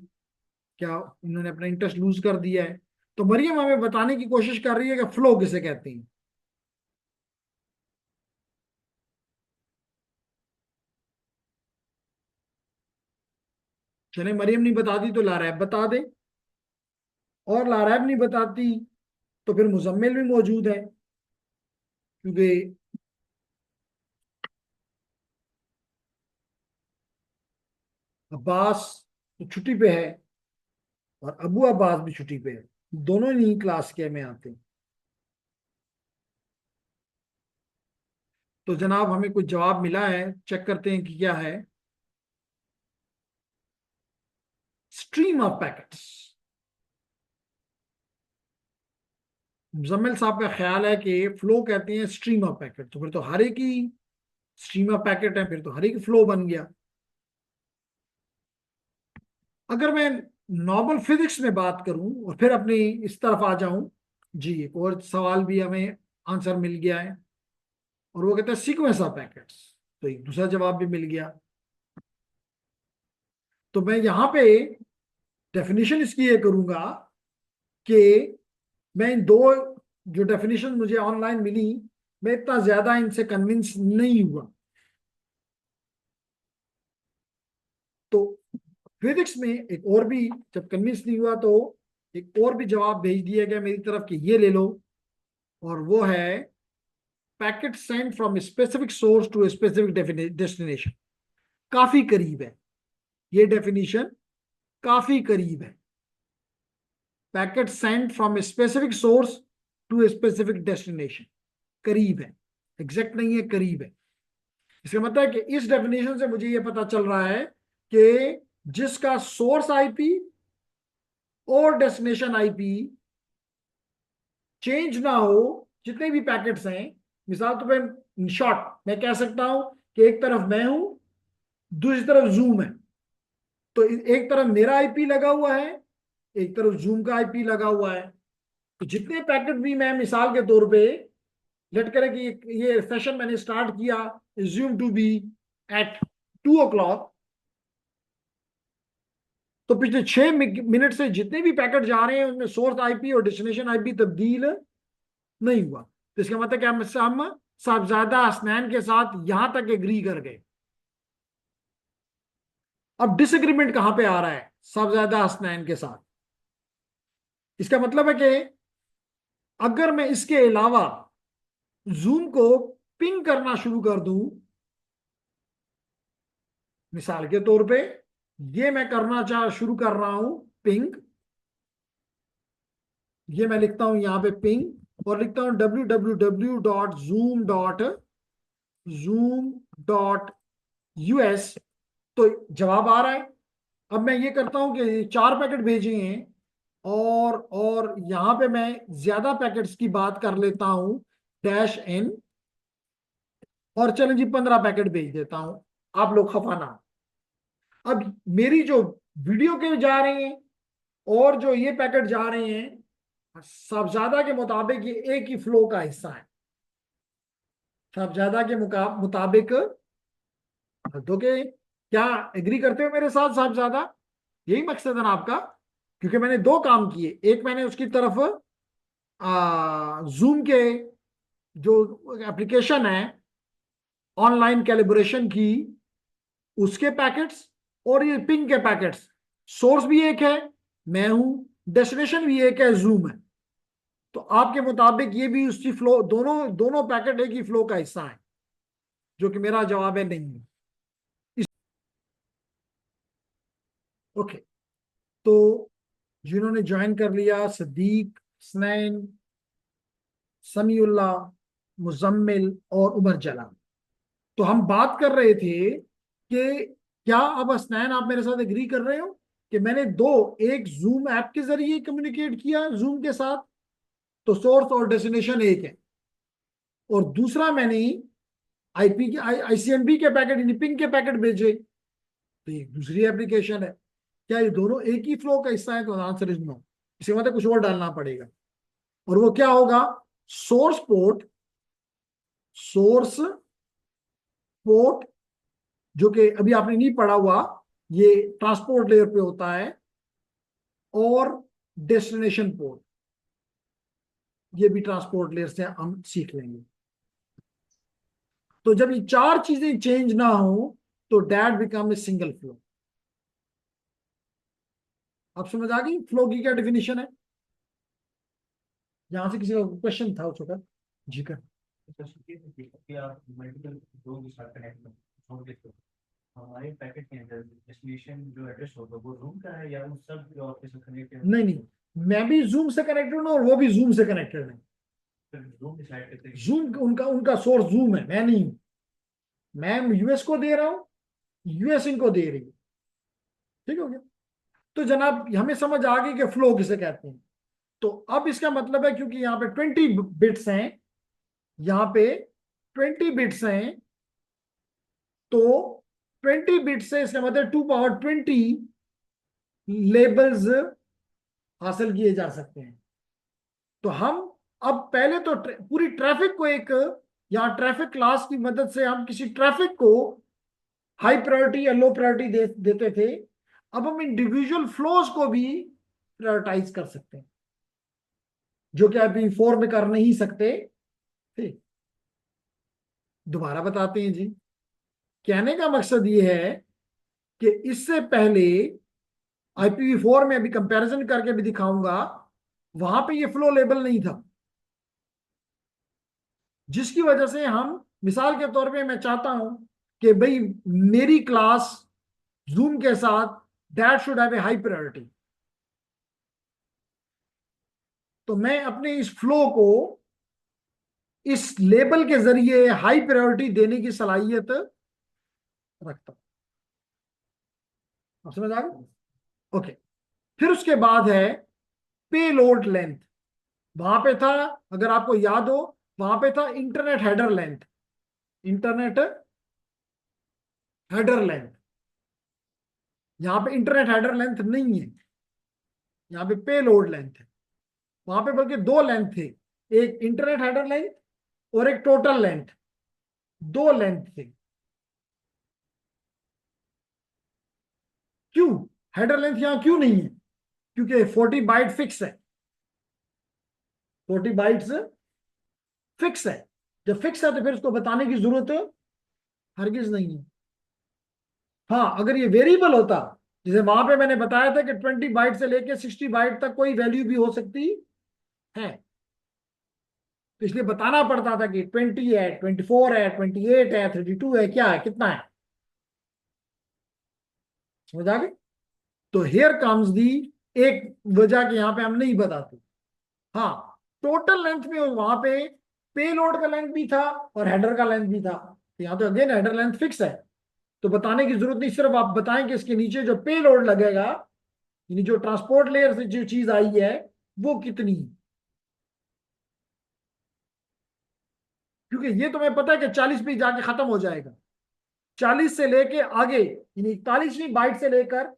क्या इन्होंने अपना इंटरेस्ट लूज कर दिया है। तो मरियम हमें बताने की कोशिश कर रही है कि फ्लो किसे कहते हैं। चले, मरियम नहीं बताती तो लारैब बता दे, और लारैब नहीं बताती तो फिर मुजम्मिल भी मौजूद है, क्योंकि अब्बास तो छुट्टी पे है और अबू अब्बास भी छुट्टी पे है, दोनों नहीं क्लास के में आते। तो जनाब हमें कुछ जवाब मिला है, चेक करते हैं कि क्या है। Stream of packets. मुजम्मिल साहब का ख्याल है कि फ्लो कहते हैं स्ट्रीम ऑफ पैकेट, तो फिर तो हर एक ही स्ट्रीम ऑफ पैकेट है, फिर तो हर एक फ्लो बन गया। अगर मैं नॉर्मल फिजिक्स में बात करूं और फिर अपनी इस तरफ आ जाऊं, जी एक और सवाल भी हमें आंसर मिल गया है, और वो कहता है सीक्वेंस ऑफ पैकेट्स। तो एक दूसरा जवाब भी मिल गया। तो मैं यहां पे डेफिनेशन इसकी ये करूंगा कि मैं इन दो जो डेफिनेशन मुझे ऑनलाइन मिली, मैं इतना ज्यादा इनसे कन्विंस नहीं हुआ। तो फिजिक्स में एक और भी जब कन्विंस नहीं हुआ, तो एक और भी जवाब भेज दिया गया मेरी तरफ कि ये ले लो, और वो है packet send from specific source to specific destination. काफी करीब है ये डेफिनेशन, काफी करीब है। Packet send from specific source to specific destination, करीब है, एग्जैक्ट नहीं है, करीब है। इसका मतलब है कि इस डेफिनेशन से मुझे ये पता चल रहा है कि जिसका सोर्स आईपी और डेस्टिनेशन आईपी चेंज ना हो, जितने भी पैकेट्स हैं, मिसाल तो मैं इन शॉर्ट मैं कह सकता हूं कि एक तरफ मैं हूं, दूसरी तरफ जूम है। तो एक तरफ मेरा आईपी लगा हुआ है, एक तरफ जूम का आईपी लगा हुआ है। तो जितने पैकेट भी मैं मिसाल के तौर पे लेट करें कि ये सेशन मैंने स्टार्ट किया, assume to be eight 2 o'clock, तो पिछले 6 मिनट से जितने भी पैकेट जा रहे हैं उनमें सोर्स आईपी और डेस्टिनेशन आईपी तब्दील नहीं हुआ। तो इसका मतलब क्या, हम साहबजादा हसनैन के साथ यहां तक एग्री कर गए। अब डिसएग्रीमेंट कहां पे आ रहा है साहबजादा हसनैन के साथ। इसका मतलब है कि अगर मैं इसके अलावा जूम को पिंग करना शुरू कर दूं, मिसाल के तौर पे ये मैं करना चाह शुरू कर रहा हूं पिंग, ये मैं लिखता हूं यहां पे पिंग, और लिखता हूं www.zoom.us, तो जवाब आ रहा है। अब मैं ये करता हूं कि 4 पैकेट भेजे हैं, और यहां पे मैं ज्यादा पैकेट्स की बात कर लेता हूं, -n, और चलें जी 15 पैकेट भेज देता हूं, आप लोग खफा ना। अब मेरी जो वीडियो के जा रहे हैं और जो ये पैकेट जा रहे हैं, साहबजादा के मुताबिक ये एक ही फ्लो का हिस्सा है। साहबजादा के मुताबिक दोगे क्या एग्री करते हो मेरे साथ साहबजादा? यही मकसद है ना आपका? क्योंकि मैंने दो काम किए, एक मैंने उसकी तरफ जूम के जो एप्लीकेशन है ऑनलाइन कैलिब्रेशन की, उसके पैकेट्स, और ये पिंग के पैकेट्स। सोर्स भी एक है, मैं हूं, डेस्टिनेशन भी एक है, जूम है। तो आपके मुताबिक ये भी उसकी फ्लो, दोनों दोनों पैकेट एक ही फ्लो का हिस्सा है, जो कि मेरा जवाब है नहीं। ओके, तो जिन्होंने ज्वाइन कर लिया, सदीक, स्नैन, समीउल्लाह, मुजम्मिल और उमर जलाल। तो हम बात कर रहे थे कि क्या अब स्नैन आप मेरे साथ एग्री कर रहे हो कि मैंने दो, एक जूम ऐप के जरिए कम्युनिकेट किया जूम के साथ, तो सोर्स और डेस्टिनेशन एक है, और दूसरा मैंने आईपी के आईसीएमपी के पैकेट, निपिंग के पैकेट भेजे, तो एक दूसरी एप्लीकेशन है। क्या ये दोनों एक ही फ्लो का हिस्सा है? तो आंसर इज नो। इसे मतलब कुछ और डालना पड़ेगा, और वो क्या होगा? सोर्स पोर्ट, सोर्स पोर्ट जो कि अभी आपने नहीं पढ़ा हुआ, ये ट्रांसपोर्ट लेयर पे होता है, और डेस्टिनेशन पोर्ट, ये भी ट्रांसपोर्ट लेयर से हम सीख लेंगे। तो जब ये चार चीजें चेंज ना हो तो that become a single flow. आप समझ आ गई फ्लो की क्या डेफिनेशन है? यहां से किसी का क्वेश्चन था छोटा जी का? कि आप मल्टीपल रूम के साथ कनेक्ट छोड़ देते हो, हमारे पैकेट के अंदर डेस्टिनेशन जो एड्रेस होगा वो रूम का है या उन सब जो आपके साथ कनेक्टेड है? नहीं नहीं, मैं भी जूम से कनेक्टेड हूं और वो भी जूम से कनेक्टेड है। फिर रूम डिसाइड करते हैं। जूम उनका उनका सोर्स जूम है, मैं नहीं हूं। मैं यूएस को दे रहा हूं, यूएस इनको दे रही है। ठीक हो गया? तो जनाब हमें समझ आ गई कि फ्लो किसे कहते हैं। तो अब इसका मतलब है, क्योंकि यहाँ पे 20 बिट्स हैं, यहाँ पे 20 बिट्स हैं, तो 20 बिट से इसका मतलब 2 पावर 20 लेबल्स हासिल किए जा सकते हैं। तो हम अब पहले तो पूरी ट्रैफिक को एक, यहाँ ट्रैफिक क्लास की मदद से हम किसी ट्रैफिक को हाई प्रायोरिटी या लो प्रायोरिटी देते थे। अब हम इंडिविजुअल फ्लोज को भी प्रायोरिटाइज कर सकते हैं, जो कि अभी फोर में कर नहीं सकते थे। दोबारा बताते हैं जी। कहने का मकसद ये है कि इससे पहले IPv4 में अभी कंपैरिजन करके भी दिखाऊंगा, वहां पे ये फ्लो लेबल नहीं था, जिसकी वजह से हम, मिसाल के तौर पे मैं चाहता हूं कि भाई मेरी क्लास जूम के साथ that should have a high priority, तो मैं अपने इस फ्लो को इस लेबल के जरिए हाई प्रायोरिटी देने की सलाहियत रखता हूं। आप समझ आ गए? ओके। फिर उसके बाद है पेलोड लेंथ। वहां पे था, अगर आपको याद हो, वहां पे था internet header length, internet header length. यहाँ पे इंटरनेट हेडर लेंथ नहीं है, यहाँ पे पेलोड लेंथ है। वहां पे बल्कि दो लेंथ थे, एक इंटरनेट हेडर लेंथ और एक टोटल लेंथ, दो लेंथ थे। क्यों हेडर लेंथ यहाँ क्यों नहीं है? क्योंकि 40 बाइट फिक्स है, 40 बाइट्स फिक्स है। जब फिक्स है तो फिर उसको बताने की जरूरत हरगिज नहीं है। हाँ, अगर ये वेरिएबल होता, जैसे वहां पे मैंने बताया था कि 20 बाइट से लेके 60 बाइट तक कोई वैल्यू भी हो सकती है, तो इसलिए बताना पड़ता था कि 20 है, 24 है, 28 है, 32 है, क्या है, कितना है। समझ आ गई? तो हेयर कम्स दी एक वजह के यहाँ पे हम नहीं बताते। हाँ, टोटल लेंथ में वहां पे पेलोड का लेंथ भी था और हेडर का लेंथ भी था। तो यहाँ तो अगेन हेडर लेंथ फिक्स है, तो बताने की जरूरत नहीं, सिर्फ आप बताएं कि इसके नीचे जो पेलोड लगेगा, यानी जो ट्रांसपोर्ट लेयर से जो चीज आई है, वो कितनी है। क्योंकि ये तुम्हें पता है कि 40 पे जाके खत्म हो जाएगा। 40 से लेके आगे, यानी 41वीं बाइट से लेकर,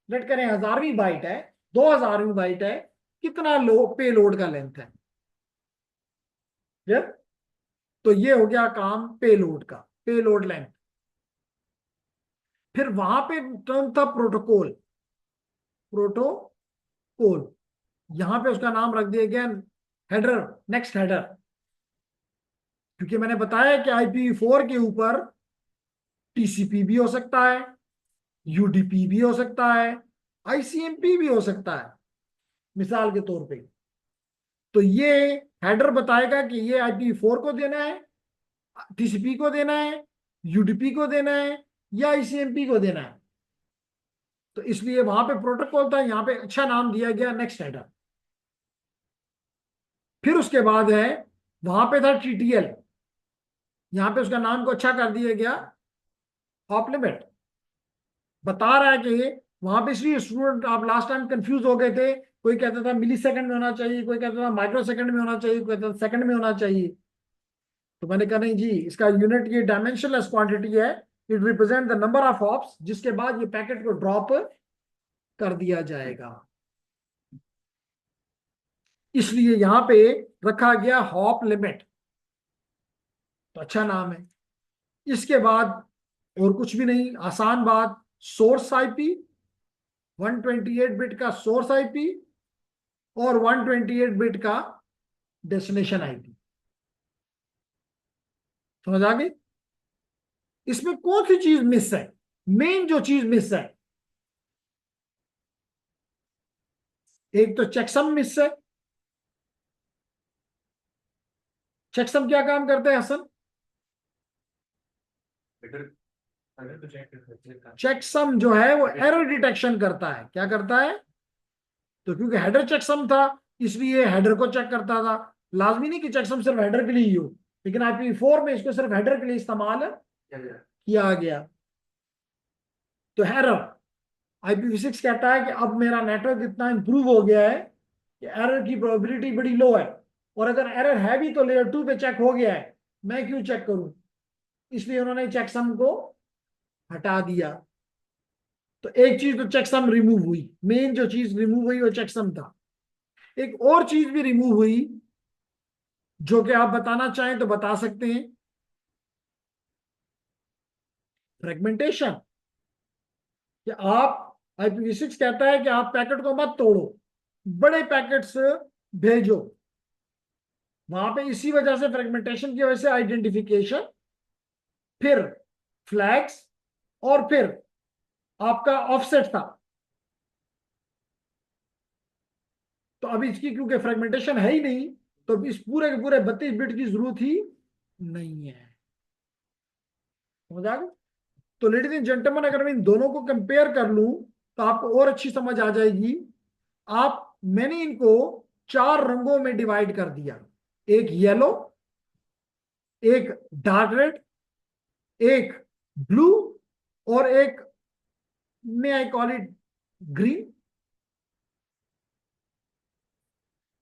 लेट करें 1000वीं बाइट है, 2000वीं बाइट है, कितना लो पे लोड का लेंथ है। Clear? तो ये हो गया काम पे लोड का, पे लोड लेंथ। फिर वहां पे टर्म था प्रोटोकॉल, प्रोटोकॉल, यहां पे उसका नाम रख दिया गया हेडर, नेक्स्ट हेडर, क्योंकि मैंने बताया कि IPv4 के ऊपर TCP भी हो सकता है, UDP भी हो सकता है, ICMP भी हो सकता है, मिसाल के तौर पे। तो ये हेडर बताएगा कि ये IPv4 को देना है, TCP को देना है, UDP को देना है, या ICMP को देना है। तो इसलिए वहां पे प्रोटोकॉल था, यहां पे अच्छा नाम दिया गया नेक्स्ट हेडर। फिर उसके बाद है, वहां पे था TTL, यहां पे उसका नाम को अच्छा कर दिया गया हॉप लिमिट। बता रहा है कि वहां पे, इसलिए स्टूडेंट आप लास्ट टाइम कंफ्यूज हो गए थे, कोई कहता था मिली सेकंड में होना चाहिए, कोई कहता था माइक्रो सेकंड में होना चाहिए, कोई कहता था सेकंड में होना चाहिए। तो मैंने कहा नहीं जी, इसका यूनिट ये डायमेंशनलेस क्वांटिटी है, it represent the number of hops जिसके बाद ये पैकेट को ड्रॉप कर दिया जाएगा। इसलिए यहां पे रखा गया हॉप लिमिट, तो अच्छा नाम है। इसके बाद और कुछ भी नहीं, आसान बात, सोर्स IP, 128 बिट का सोर्स IP और 128 बिट का डेस्टिनेशन IP। समझ आ गई? इसमें कौन सी चीज मिस है? मेन जो चीज मिस है, एक तो चेकसम मिस है। चेकसम क्या काम करते हैं हसन? अगर अगर तो चेक कर सकते हैं। चेकसम जो है वो एरर डिटेक्शन करता है। क्या करता है? तो क्योंकि हेडर चेकसम था, इसलिए हेडर को चेक करता था। लाजमी नहीं कि चेकसम सिर्फ हेडर के लिए ही हो, लेकिन IPv4 में इसको सिर्फ हेडर के लिए इस्तेमाल किया गया। तो एरर, IPv6 कहता है कि अब मेरा नेटवर्क इतना इंप्रूव हो गया है कि एरर की प्रोबेबिलिटी बड़ी लो है, और अगर एरर है भी तो लेयर 2 पे चेक हो गया है, मैं क्यों चेक करूं? इसलिए उन्होंने चेकसम को हटा दिया। तो एक चीज तो चेकसम रिमूव हुई, मेन जो चीज रिमूव हुई वो चेकसम था। एक और चीज भी रिमूव हुई, जो कि आप बताना चाहें तो बता सकते हैं, फ्रेगमेंटेशन। कि आप, IPv6 कहता है कि आप पैकेट को मत तोड़ो, बड़े पैकेट्स भेजो। वहां पे इसी वजह से, फ्रेगमेंटेशन की वजह से आइडेंटिफिकेशन, फिर फ्लैग्स, और फिर आपका ऑफसेट था। तो अब इसकी क्योंकि फ्रेगमेंटेशन है ही नहीं, तो इस पूरे के पूरे 32 बिट की जरूरत ही नहीं है। समझ आ गया? तो लेडीज एंड जेंटलमैन, अगर मैं इन दोनों को कंपेयर कर लूं तो आपको और अच्छी समझ आ जाएगी। मैंने इनको 4 रंगों में डिवाइड कर दिया, एक येलो, एक डार्क रेड, एक ब्लू, और एक, मे आई कॉल इट, ग्रीन।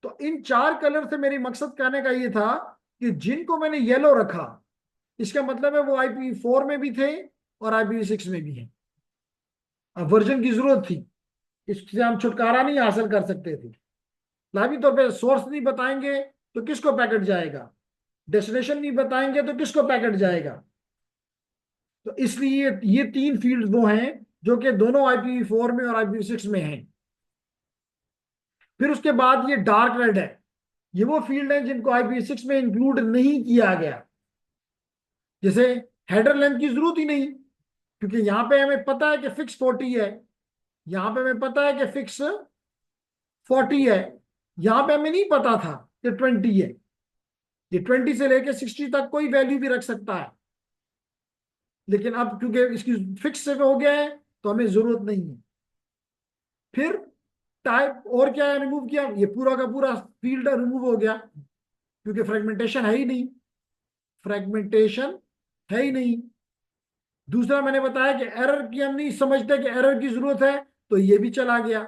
तो इन 4 कलर से मेरी मकसद कहने का ये था कि जिनको मैंने येलो रखा, इसका मतलब है वो IPv4 में भी थे और IPv6 में भी हैं। अब वर्जन की जरूरत थी, इससे हम छुटकारा नहीं हासिल कर सकते थे। लाजमी तौर पे सोर्स नहीं बताएंगे तो किसको पैकेट जाएगा, डेस्टिनेशन नहीं बताएंगे तो किसको पैकेट जाएगा। तो इसलिए ये 3 फील्ड वो हैं जो कि दोनों IPv4 में और IPv6 में हैं। फिर उसके बाद ये डार्क रेड है, ये वो फील्ड है जिनको IPv6 में इंक्लूड नहीं किया गया। जैसे हेडर लेंथ की जरूरत ही नहीं, क्योंकि यहां पे हमें पता है कि फिक्स 40 है, यहां पे हमें पता है कि फिक्स 40 है, यहां पे हमें नहीं पता था कि 20 है। ये 20 से लेके 60 तक कोई वैल्यू भी रख सकता है, लेकिन अब क्योंकि इसकी फिक्स से हो गया है तो हमें जरूरत नहीं है। फिर टाइप और क्या रिमूव किया, ये पूरा का पूरा फील्ड रिमूव हो गया, क्योंकि फ्रेगमेंटेशन है ही नहीं, फ्रेगमेंटेशन है ही नहीं। दूसरा मैंने बताया कि एरर की हम नहीं समझते कि एरर की जरूरत है, तो ये भी चला गया।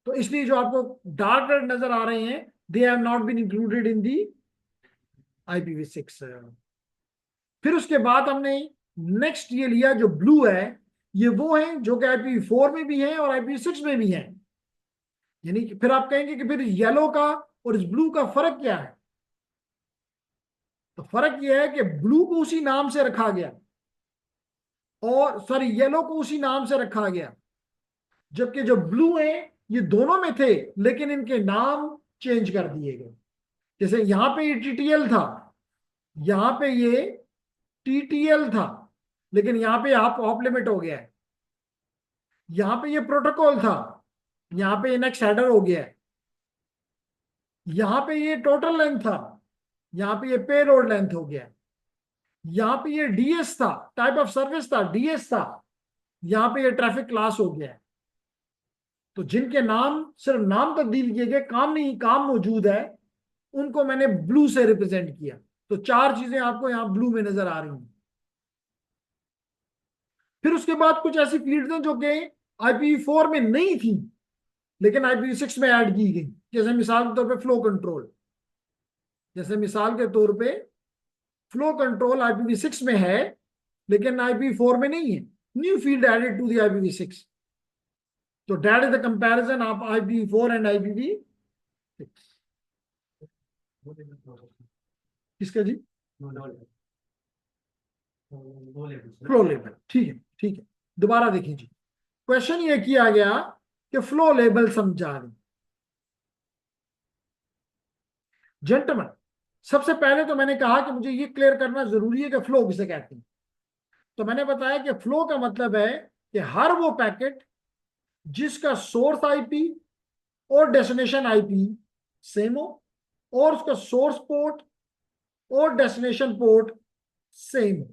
तो इसलिए जो आपको डार्क रेड नजर आ रहे हैं, they have not been included in the IPv6। फिर उसके बाद हमने नेक्स्ट ये लिया जो ब्लू है, ये वो है जो कि IPv4 में भी है और IPv6 में भी है। यानी कि फिर आप कहेंगे कि फिर येलो का और इस ब्लू का फर्क क्या है? तो फर्क यह है कि ब्लू को उसी नाम से रखा गया, और सॉरी येलो को उसी नाम से रखा गया, जबकि जो ब्लू है ये दोनों में थे लेकिन इनके नाम चेंज कर दिए गए। जैसे यहां पे ये टीटीएल था, यहां पे ये टीटीएल था, लेकिन यहां पे आप ऑफ लिमिट हो गया है। यहां पे ये प्रोटोकॉल था, यहां पे ये नेक्स्ट हेडर हो गया है। यहां पे ये टोटल लेंथ था, यहां पे ये पेलोड लेंथ हो गया है। यहां पे ये डीएस था, टाइप ऑफ सर्विस था, डीएस था, यहां पे ये ट्रैफिक क्लास हो गया है। तो जिनके नाम सिर्फ नाम तब्दील किए गए, काम नहीं, काम मौजूद है, उनको मैंने ब्लू से रिप्रेजेंट किया। तो चार चीजें आपको यहां ब्लू में नजर आ रही हैं। फिर उसके बाद कुछ ऐसी फील्ड्स हैं जो कि IPv4 में नहीं थी लेकिन IPv6 में ऐड की गई। जैसे मिसाल के तौर पे फ्लो कंट्रोल, जैसे मिसाल के तौर पे फ्लो कंट्रोल IPv6 में है लेकिन IPv4 में नहीं है। New field added to the IPv6। तो that is the comparison of IPv4 and IPv6। वो लेवल प्रोसेस किसका जी? दो लेवल, दो लेवल फ्लो लेबल, ठीक है ठीक है। दोबारा देखिए जी, क्वेश्चन ये किया गया कि फ्लो लेबल समझा दें। जेंटलमैन, सबसे पहले तो मैंने कहा कि मुझे ये क्लियर करना जरूरी है कि फ्लो किसे कहते हैं। तो मैंने बताया कि फ्लो का मतलब है कि हर वो पैकेट जिसका सोर्स आईपी और डेस्टिनेशन आईपी सेम हो, और उसका सोर्स पोर्ट और डेस्टिनेशन पोर्ट सेम हो,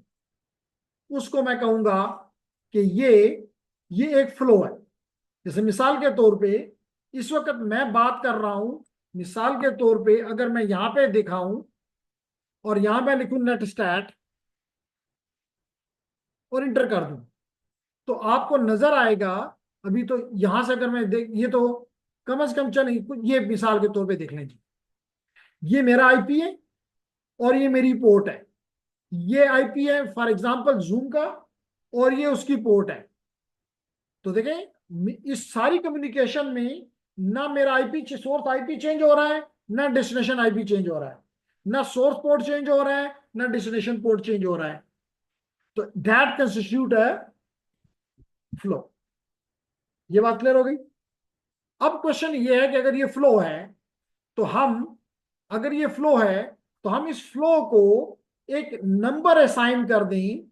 उसको मैं कहूंगा कि ये एक फ्लो है। जैसे मिसाल के तौर पे इस वक्त मैं बात कर रहा हूं, मिसाल के तौर पे अगर मैं यहां पे दिखाऊं और यहां मैं लिखूं नेट स्टैट और इंटर कर दूं, तो आपको नजर आएगा। अभी तो यहां से अगर मैं देख, ये तो कम से कम चल, ये मिसाल के तौर पे देख लें जी, ये मेरा आईपी है और ये मेरी पोर्ट है। ये आईपी है फॉर एग्जांपल जूम का, और ये उसकी पोर्ट है। तो देखें इस सारी कम्युनिकेशन में ना मेरा आईपी सोर्स आईपी चेंज हो रहा है, ना डेस्टिनेशन आईपी चेंज हो रहा है, ना सोर्स पोर्ट चेंज हो रहा है, ना डेस्टिनेशन पोर्ट चेंज हो रहा है। तो दैट कंस्टिट्यूट है फ्लो। ये बात क्लियर हो गई। अब क्वेश्चन ये है कि अगर ये फ्लो है तो हम, अगर ये फ्लो है तो हम इस फ्लो को एक नंबर असाइन कर दें,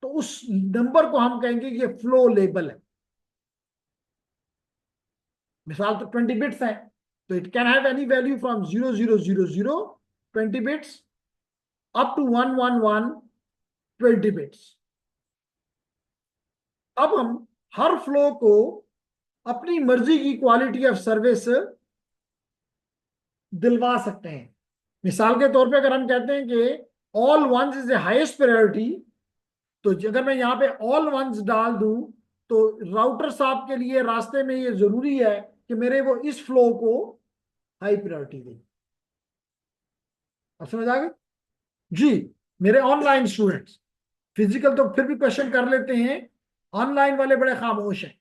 तो उस नंबर को हम कहेंगे कि ये फ्लो लेबल है। मिसाल तो 20 बिट्स है, तो it can have any value from 0000 20 bits up to 111 20 bits. अब हम हर फ्लो को अपनी मर्जी की क्वालिटी ऑफ सर्विस दिलवा सकते हैं। मिसाल के तौर पे अगर हम कहते हैं कि all ones is the highest priority, तो अगर मैं यहां पे ऑल वंस डाल दूं तो राउटर साहब के लिए रास्ते में ये जरूरी है कि मेरे वो इस फ्लो को हाई प्रायोरिटी दे। अब समझ आ गई जी? मेरे ऑनलाइन स्टूडेंट्स, फिजिकल तो फिर भी क्वेश्चन कर लेते हैं, ऑनलाइन वाले बड़े खामोश हैं।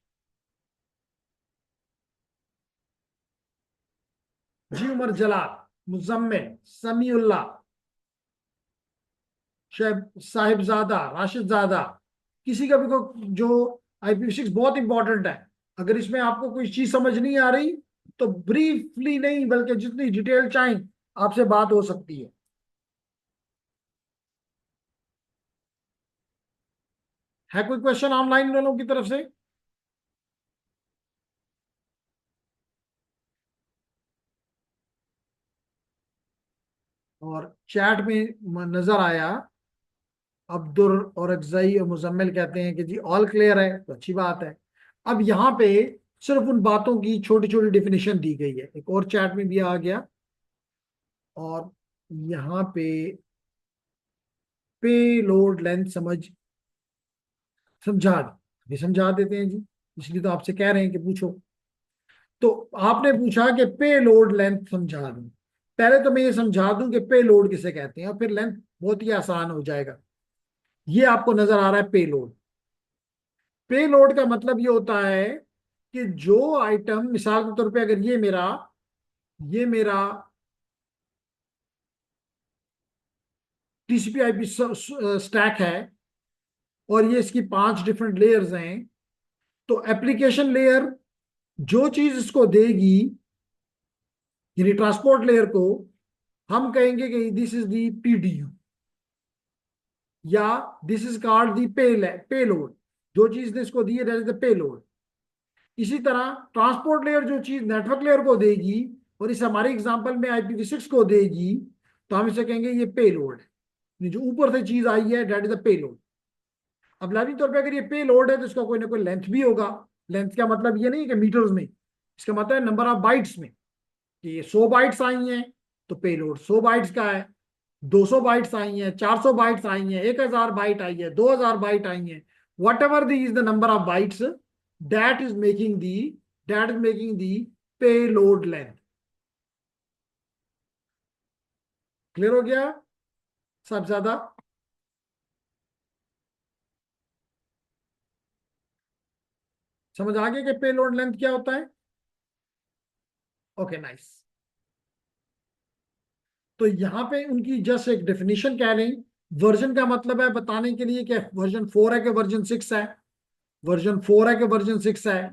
जी उमर जलाल, मुजम्मिल, समीउल्लाह, साहिबजादा, राशिदजादा, किसी का भी को जो IPv6 बहुत इंपॉर्टेंट है। अगर इसमें आपको कोई चीज समझ नहीं आ रही तो ब्रीफली नहीं बल्कि जितनी डिटेल चाहें आपसे बात हो सकती है कोई क्वेश्चन ऑनलाइन वालों की तरफ से? और चैट में नजर आया अब्दुल और अफजई और मुजम्मिल कहते हैं कि जी ऑल क्लियर है, तो अच्छी बात है। अब यहाँ पे सिर्फ उन बातों की छोटी छोटी डेफिनेशन दी गई है। एक और चैट में भी आ गया, और यहाँ पे लोड लेंथ समझा दी, अभी समझा देते हैं जी, इसलिए तो आपसे कह रहे हैं कि पूछो। तो आपने पूछा कि पे लोड लेंथ समझा दूं। पहले तो मैं ये समझा दूं कि पे लोड किसे कहते हैं और फिर लेंथ बहुत ही आसान हो जाएगा। ये आपको नजर आ रहा है पे लोड। पे लोड का मतलब ये होता है कि जो आइटम, मिसाल के तौर पे अगर ये मेरा TCP/IP स्टैक है, और ये इसकी 5 डिफरेंट लेयर्स हैं। तो एप्लीकेशन लेयर जो चीज इसको देगी, यानी ट्रांसपोर्ट लेयर को, हम कहेंगे कि दिस इज दी पीडीयू, या this is called the payload. जो चीज ने इसको दी है दैट इज द पेलोड। इसी तरह ट्रांसपोर्ट लेयर जो चीज नेटवर्क लेयर को देगी और इस हमारे एग्जांपल में IPv6 को देगी, तो हम इसे कहेंगे ये पेलोड है। जो ऊपर से चीज आई है दैट इज द पेलोड। अब लाजमी तौर पे अगर ये पेलोड है तो इसका कोई ना कोई लेंथ भी होगा। लेंथ का मतलब ये नहीं है कि मीटर्स में, इसका मतलब है नंबर ऑफ बाइट्स में, कि ये 100 बाइट्स आई हैं तो पेलोड 100 बाइट्स का है। 200 बाइट्स आई हैं, 400 बाइट्स आई हैं, 1000 बाइट आई है, 2000 बाइट आई हैं, what ever the is the number of bytes, that is making the payload length. Clear हो गया सब ज्यादा? समझ आ गया कि पेलोड लेंथ क्या होता है? Okay nice. तो यहां पे उनकी जस्ट एक डेफिनेशन कह रही, वर्जन का मतलब है बताने के लिए कि वर्जन 4 है कि वर्जन 6 है, वर्जन 4 है कि वर्जन 6 है।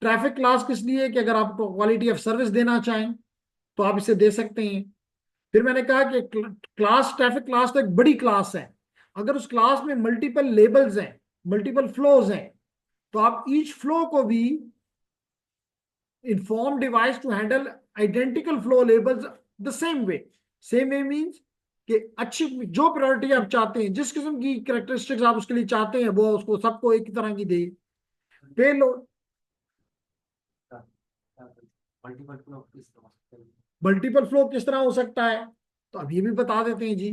ट्रैफिक क्लास किस लिए? कि अगर आप क्वालिटी ऑफ सर्विस देना चाहें तो आप इसे दे सकते हैं। फिर मैंने कहा कि क्लास, ट्रैफिक क्लास तो एक बड़ी क्लास है। अगर उस क्लास में मल्टीपल लेबल्स हैं, मल्टीपल फ्लोज हैं, तो आप ईच फ्लो को भी inform device to handle identical flow labels the same way। Same way means कि अच्छी जो प्रायोरिटी आप चाहते हैं, जिस किस्म की कैरेक्टरिस्टिक्स आप उसके लिए चाहते हैं, वो उसको सबको एक ही तरह की दे। पेलोड मल्टीपल फ्लो किस तरह से? मल्टीपल फ्लो किस तरह हो सकता है, तो अब ये भी बता देते हैं जी।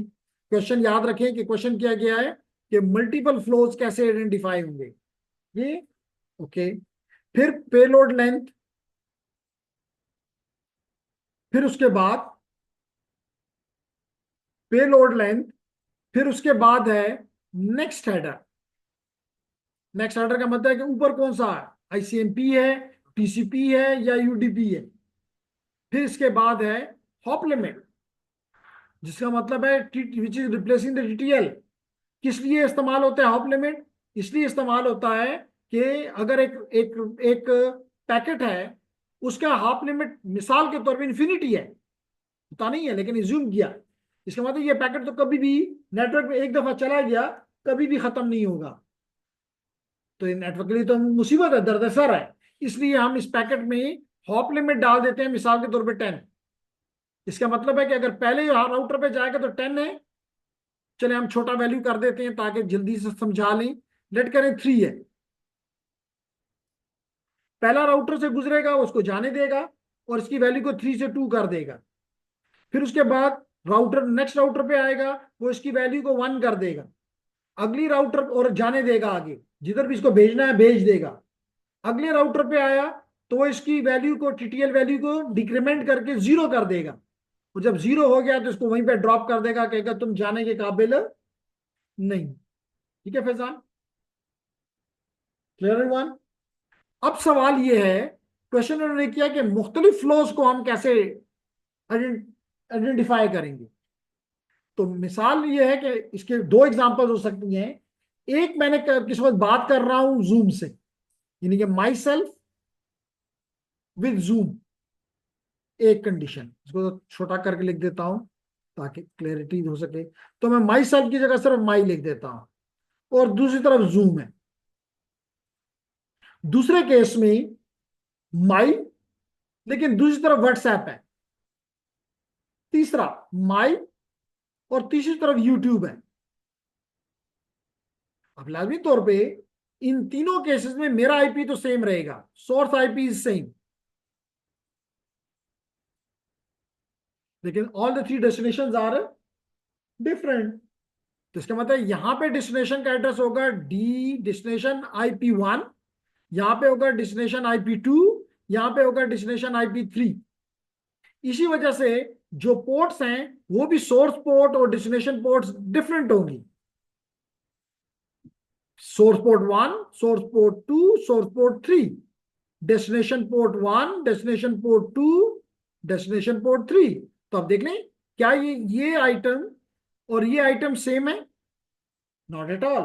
क्वेश्चन याद रखें कि क्वेश्चन किया गया है कि मल्टीपल फ्लोज कैसे आइडेंटिफाई होंगे ये। ओके, फिर पेलोड लेंथ, फिर उसके बाद पेलोड लेंथ, फिर उसके बाद है नेक्स्ट हेडर। नेक्स्ट हेडर का मतलब है कि ऊपर कौन सा है, ICMP है, TCP है या UDP है। फिर इसके बाद है हॉप लिमिट, जिसका मतलब है which is replacing the TTL। किस लिए इस्तेमाल होता है हॉप लिमिट? इसलिए इस्तेमाल होता है कि अगर एक एक एक पैकेट है, उसका हॉप लिमिट मिसाल के तौर पे इन्फिनिटी है, पता नहीं है लेकिन इज्यूम किया, इसका मतलब ये पैकेट तो कभी भी नेटवर्क में एक दफा चला गया, कभी भी खत्म नहीं होगा। तो ये नेटवर्क के लिए तो मुसीबत है, दर्द-ए-सर है। इसलिए हम इस पैकेट में हॉप लिमिट डाल देते हैं, मिसाल के तौर पे 10। इसका मतलब है कि अगर पहले राउटर पे जाएगा तो 10 है, चले हम छोटा वैल्यू कर देते हैं ताकि जल्दी से समझा लें। लेट करें 3 है, पहला राउटर से गुजरेगा उसको जाने देगा और इसकी वैल्यू को 3 से 2 कर देगा। फिर उसके बाद राउटर नेक्स्ट राउटर पे आएगा, वो इसकी वैल्यू को 1 कर देगा। अगली राउटर और जाने देगा आगे, जिधर भी इसको भेजना है भेज देगा। अगले राउटर पे आया तो वो इसकी वैल्यू को, TTL वैल्यू को डिक्रीमेंट करके 0 कर देगा। और जब 0 हो गया तो इसको वहीं पे ड्रॉप कर देगा, कहेगा तुम जाने के काबिल नहीं। ठीक है फैजान? Clear one? अब सवाल ये है, क्वेश्चन उन्होंने किया कि मुख्तलिफ फ्लोज को हम कैसे आइडेंटिफाई करेंगे। तो मिसाल ये है कि इसके 2 एग्जांपल्स हो सकती हैं। एक, मैंने किस वक्त बात कर रहा हूं जूम से, यानी कि माई सेल्फ विद जूम, एक कंडीशन, इसको तो छोटा करके लिख देता हूं ताकि क्लैरिटी हो सके। तो मैं माई सेल्फ की जगह सिर्फ माई लिख देता हूं, और दूसरी तरफ जूम है। दूसरे केस में माई, लेकिन दूसरी तरफ व्हाट्सएप है। तीसरा माई, और तीसरी तरफ यूट्यूब है। अब लाजमी तौर पे इन तीनों केसेस में मेरा IP तो सेम रहेगा, सोर्स IP इज सेम, लेकिन all the 3 destinations are different. तो इसका मतलब यहां पे डेस्टिनेशन का एड्रेस होगा डी डेस्टिनेशन IP1, यहां पे होगा डेस्टिनेशन IP2, यहां पे होगा डेस्टिनेशन IP3। इसी वजह से जो पोर्ट्स हैं वो भी सोर्स पोर्ट और डेस्टिनेशन पोर्ट्स डिफरेंट होंगी। Source port 1, source port 2, source port 3, destination port 1, destination port 2, destination port 3। तो आप देख लें, क्या ये आइटम और ये आइटम सेम है? Not at all.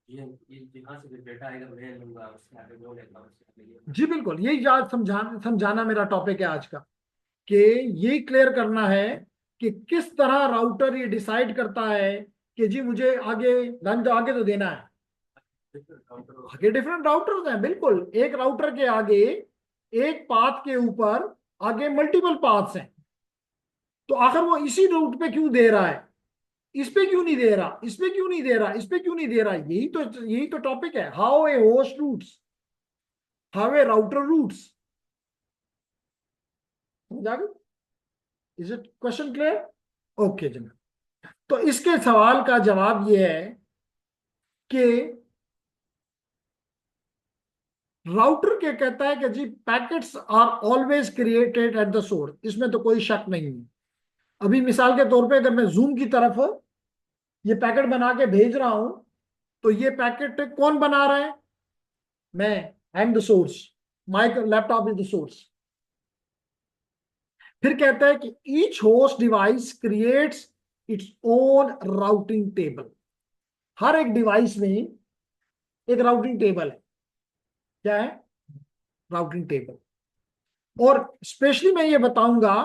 ये जहाँ से डेटा आएगा मैं लूंगा, उससे आगे वो लेगा, उससे आगे ये। जी बिल्कुल, यही आज समझाना मेरा टॉपिक है आज का, कि यही क्लियर करना है कि किस तरह राउटर ये डिसाइड करता है कि जी मुझे आगे रन तो आगे तो देना है। काउंटर हो आगे डिफरेंट राउटर्स हैं, बिल्कुल, एक राउटर के आगे, एक पाथ के ऊपर आगे मल्टीपल पाथ्स हैं। तो आखिर वो इसी रूट पे क्यों दे रहा है, इस पे क्यों नहीं दे रहा, इस पे क्यों नहीं दे रहा, इस पे क्यों नहीं दे रहा, यही तो टॉपिक है, how a host routes, how a router routes. समझ आ गई? Is it question clear? Okay जनाब, तो इसके सवाल का जवाब ये है कि राउटर क्या कहता है कि जी packets are always created at the source, इसमें तो कोई शक नहीं है। अभी मिसाल के तौर पे अगर मैं जूम की तरफ ये पैकेट बना के भेज रहा हूं, तो ये पैकेट कौन बना रहा है? मैं, I am the source, my laptop is the source. फिर कहता है कि each host device creates its own routing table. हर एक डिवाइस में एक राउटिंग टेबल है। क्या है? Routing table. और स्पेशली मैं ये बताऊंगा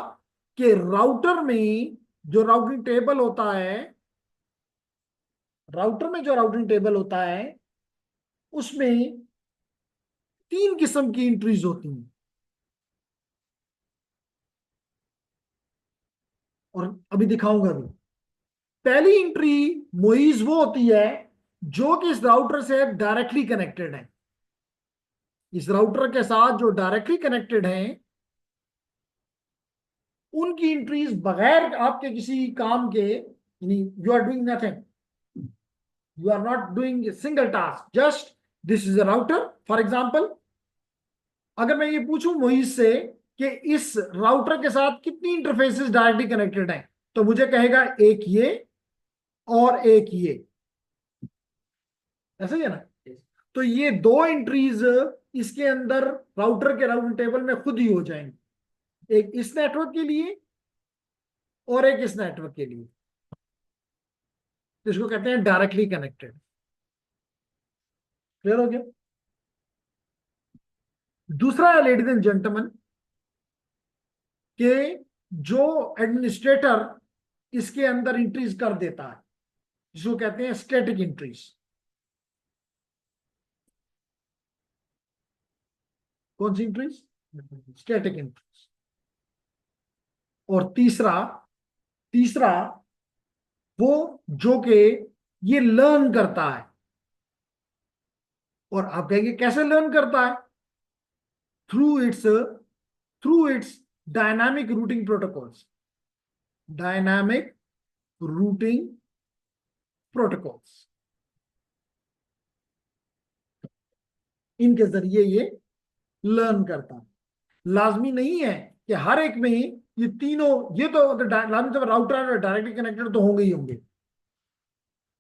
कि राउटर में जो राउटिंग टेबल होता है, राउटर में जो राउटिंग टेबल होता है उसमें 3 किस्म की एंट्रीज होती हैं। और अभी दिखाऊंगा भी। पहली एंट्री मोइज वो होती है जो कि इस राउटर से डायरेक्टली कनेक्टेड है। इस राउटर के साथ जो डायरेक्टली कनेक्टेड है उनकी एंट्रीज बगैर आपके किसी काम के, यानी you are doing nothing, you are not doing a single task, just this is a router for example। अगर मैं ये पूछूं मोहित से कि इस राउटर के साथ कितनी इंटरफेसेस डायरेक्टली कनेक्टेड हैं, तो मुझे कहेगा एक ये और एक ये, ऐसा ही है ना? तो ये 2 एंट्रीज इसके अंदर राउटर के राउटिंग टेबल में खुद ही हो जाएंगी, एक इस नेटवर्क के लिए और एक इस नेटवर्क के लिए। तो इसको कहते हैं डायरेक्टली कनेक्टेड। क्लियर हो गया? दूसरा है लेडीज एंड जेंटलमैन कि जो एडमिनिस्ट्रेटर इसके अंदर एंट्रीज कर देता है, जिसको कहते हैं स्टैटिक एंट्रीज। कौन सी एंट्रीज? Static entries. और तीसरा तीसरा वो जो कि ये लर्न करता है। और आप कहेंगे कैसे लर्न करता है? Through it's through it's dynamic routing protocols. Dynamic routing protocols, इनके जरिए ये लर्न करता है। लाजमी नहीं है कि हर एक में ये तीनों, ये तो अगर लाजमी तो राउटर और डायरेक्टली कनेक्टेड तो होंगे ही होंगे।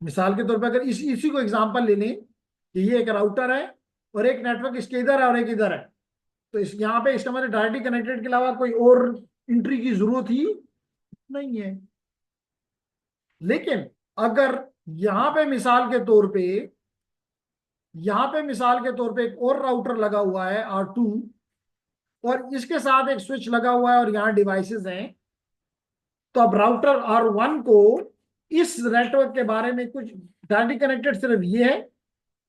मिसाल के तौर पर अगर इसी को एग्जांपल ले लें कि ये एक राउटर है और एक नेटवर्क इसके इधर है और एक इधर है, तो इस यहाँ पे इसका मतलब डायरेक्टली कनेक्टेड के अलावा कोई और एंट्री की जरूरत ही नहीं है। लेकिन अगर यहाँ पे मिसाल के तौर पे एक और राउटर लगा हुआ है R2, और इसके साथ एक स्विच लगा हुआ है और यहाँ डिवाइसेस हैं, तो अब राउटर R1 को इस नेटवर्क के बारे में कुछ, डायरेक्टली कनेक्टेड सिर्फ ये है,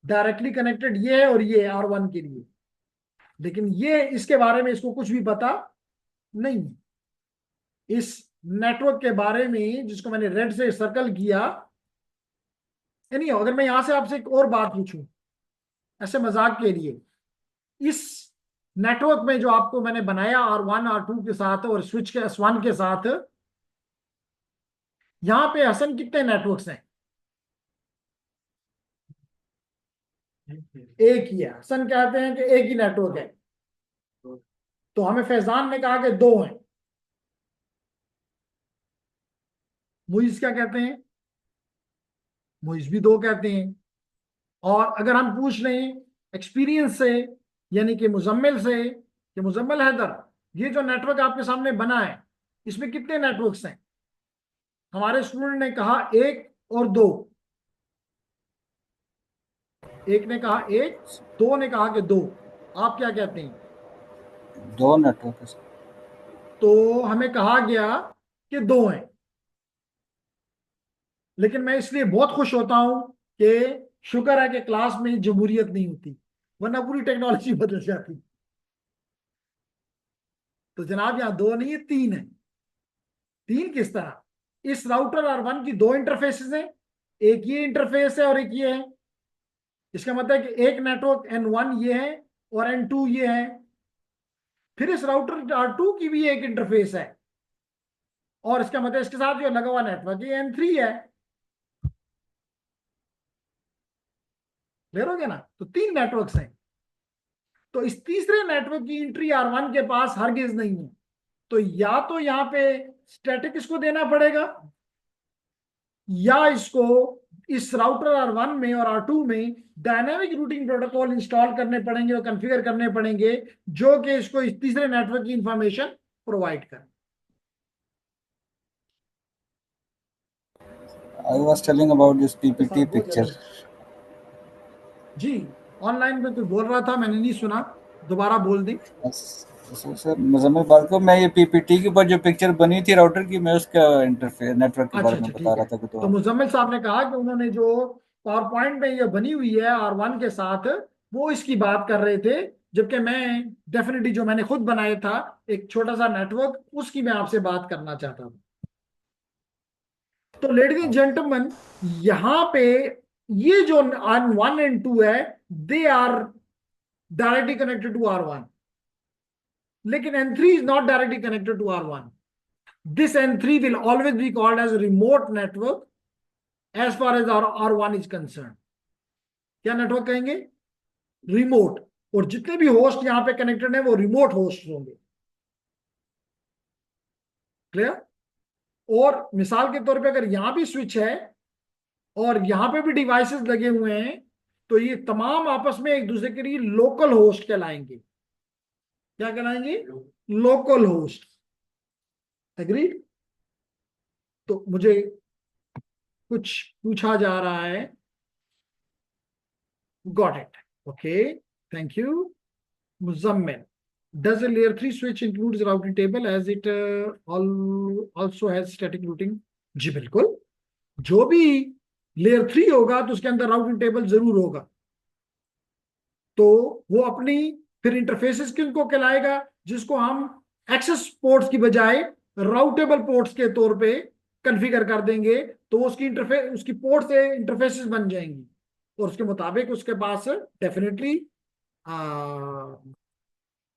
डायरेक्टली कनेक्टेड ये है और ये है R1 के लिए, लेकिन ये इसके बारे में इसको कुछ भी पता नहीं। इस नेटवर्क के बारे में जिसको मैंने रेड से सर्कल किया, नहीं, अगर मैं यहां से आपसे एक और बात पूछूं ऐसे मजाक के लिए, इस नेटवर्क में जो आपको मैंने बनाया R1 R2 के साथ और स्विच के S1 के साथ, यहां पे हसन कितने नेटवर्क्स हैं? एक ही है। हसन कहते हैं कि एक ही नेटवर्क है, तो हमें फैजान ने कहा कि 2 हैं। मुइज क्या कहते हैं? मुइज भी 2 कहते हैं। और अगर हम पूछ रहे हैं एक्सपीरियंस से, यानी कि मुजम्मिल से, कि मुजम्मिल हैदर, ये जो नेटवर्क आपके सामने बना है इसमें कितने नेटवर्क्स हैं? हमारे स्टूडेंट ने कहा 1 और 2। एक ने कहा एक, दो ने कहा कि दो। आप क्या कहते हैं? दो नेटवर्क है सर। तो हमें कहा गया कि दो हैं, लेकिन मैं इसलिए बहुत खुश होता हूं कि शुक्र है कि क्लास में जमहूरियत नहीं होती, वरना पूरी टेक्नोलॉजी बदल जाती। तो जनाब यहाँ दो नहीं है, तीन है। तीन किस तरह? इस राउटर R1 की दो इंटरफेसेस हैं, एक ये इंटरफेस है और एक ये है। इसका मतलब है कि एक नेटवर्क N1 ये है और N2 ये है। फिर इस राउटर R2 की भी एक इंटरफेस है, और इसका मतलब इसके साथ जो लगा हुआ नेटवर्क ये N3 है। क्लियर हो गया ना? तो तीन नेटवर्क्स हैं। तो इस तीसरे नेटवर्क की एंट्री R1 के पास हरगिज नहीं है। तो या तो यहाँ पे स्टैटिक इसको देना पड़ेगा, या इसको इस राउटर R1 में और R2 में डायनामिक रूटिंग प्रोटोकॉल इंस्टॉल करने पड़ेंगे और कॉन्फ़िगर करने पड़ेंगे, जो कि इसको इस तीसरे नेटवर्क की इंफॉर्मेशन प्रोवाइड करें। I was telling about this PPT picture. जी, ऑनलाइन में कोई बोल रहा था, मैंने नहीं सुना, दोबारा बोल दें। सर मुजम्मिल बात को, मैं ये पीपीटी के ऊपर जो पिक्चर बनी थी राउटर की, मैं उसका इंटरफेस नेटवर्क के अच्छा बारे में अच्छा, बता ठीक रहा है। था कि तो मुजम्मिल साहब ने कहा कि उन्होंने जो पावर पॉइंट में ये बनी हुई है R1 के साथ, वो इसकी बात कर रहे थे, जबकि मैं डेफिनेटली जो मैंने खुद बनाया था एक छोटा सा नेटवर्क, उसकी मैं आपसे बात करना चाहता हूँ। तो लेडीज एंड जेंटलमैन, यहाँ पे ये जो R1 एंड 2 है, they are directly connected to R1, लेकिन N3 is not directly connected to R1. This N3 will always be called as a remote network as far as our R1 is concerned. क्या network कहेंगे? Remote. और जितने भी host यहां पे connected है वो रिमोट होस्ट होंगे। क्लियर? और मिसाल के तौर पे अगर यहां भी स्विच है और यहां पे भी डिवाइसेस लगे हुए हैं, तो ये तमाम आपस में एक दूसरे के लिए लोकल होस्ट कहलाएंगे। क्या कहलाएंगे? Local host. एग्रीड? तो मुझे कुछ पूछा जा रहा है। Got it. Okay, thank you. Muzammil, does a layer 3 switch includes routing table as it also has static routing? जी बिल्कुल। जो भी लेयर 3 होगा तो उसके अंदर राउटिंग टेबल जरूर होगा। तो वो अपनी फिर इंटरफेसेस किनको कहलाएगा? जिसको हम एक्सेस पोर्ट्स की बजाय राउटेबल पोर्ट्स के तौर पे कॉन्फ़िगर कर देंगे, तो उसकी इंटरफेस, उसकी पोर्ट से इंटरफेसेस बन जाएंगी, और उसके मुताबिक उसके पास डेफिनेटली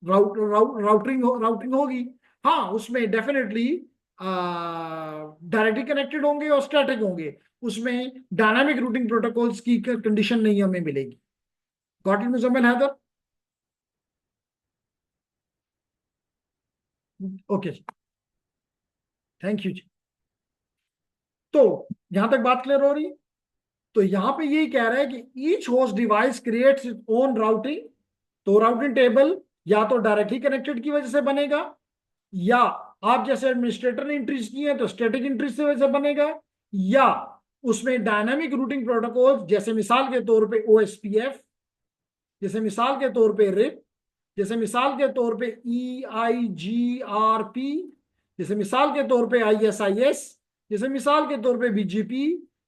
राउटिंग होगी। हाँ, उसमें डेफिनेटली डायरेक्टली कनेक्टेड होंगे और स्टैटिक होंगे। उसमें डायनामिक रूटिंग प्रोटोकॉल्स की कंडीशन नहीं हमें मिलेगी। Got it Muzammil Haider? Okay जी, थैंक यू जी। तो यहां तक बात क्लियर हो रही? तो यहां पे यही कह रहा है कि each host device creates its own routing. तो राउटिंग टेबल या तो डायरेक्टली कनेक्टेड की वजह से बनेगा, या आप जैसे एडमिनिस्ट्रेटर ने एंट्रीज की है तो स्टैटिक एंट्रीज से वजह बनेगा, या उसमें डायनामिक रूटिंग प्रोटोकॉल, जैसे मिसाल के तौर पे OSPF, जैसे मिसाल के तौर पे RIP, जैसे मिसाल के तौर पे EIGRP, जैसे मिसाल के तौर पे ISIS, जैसे मिसाल के तौर पे BGP।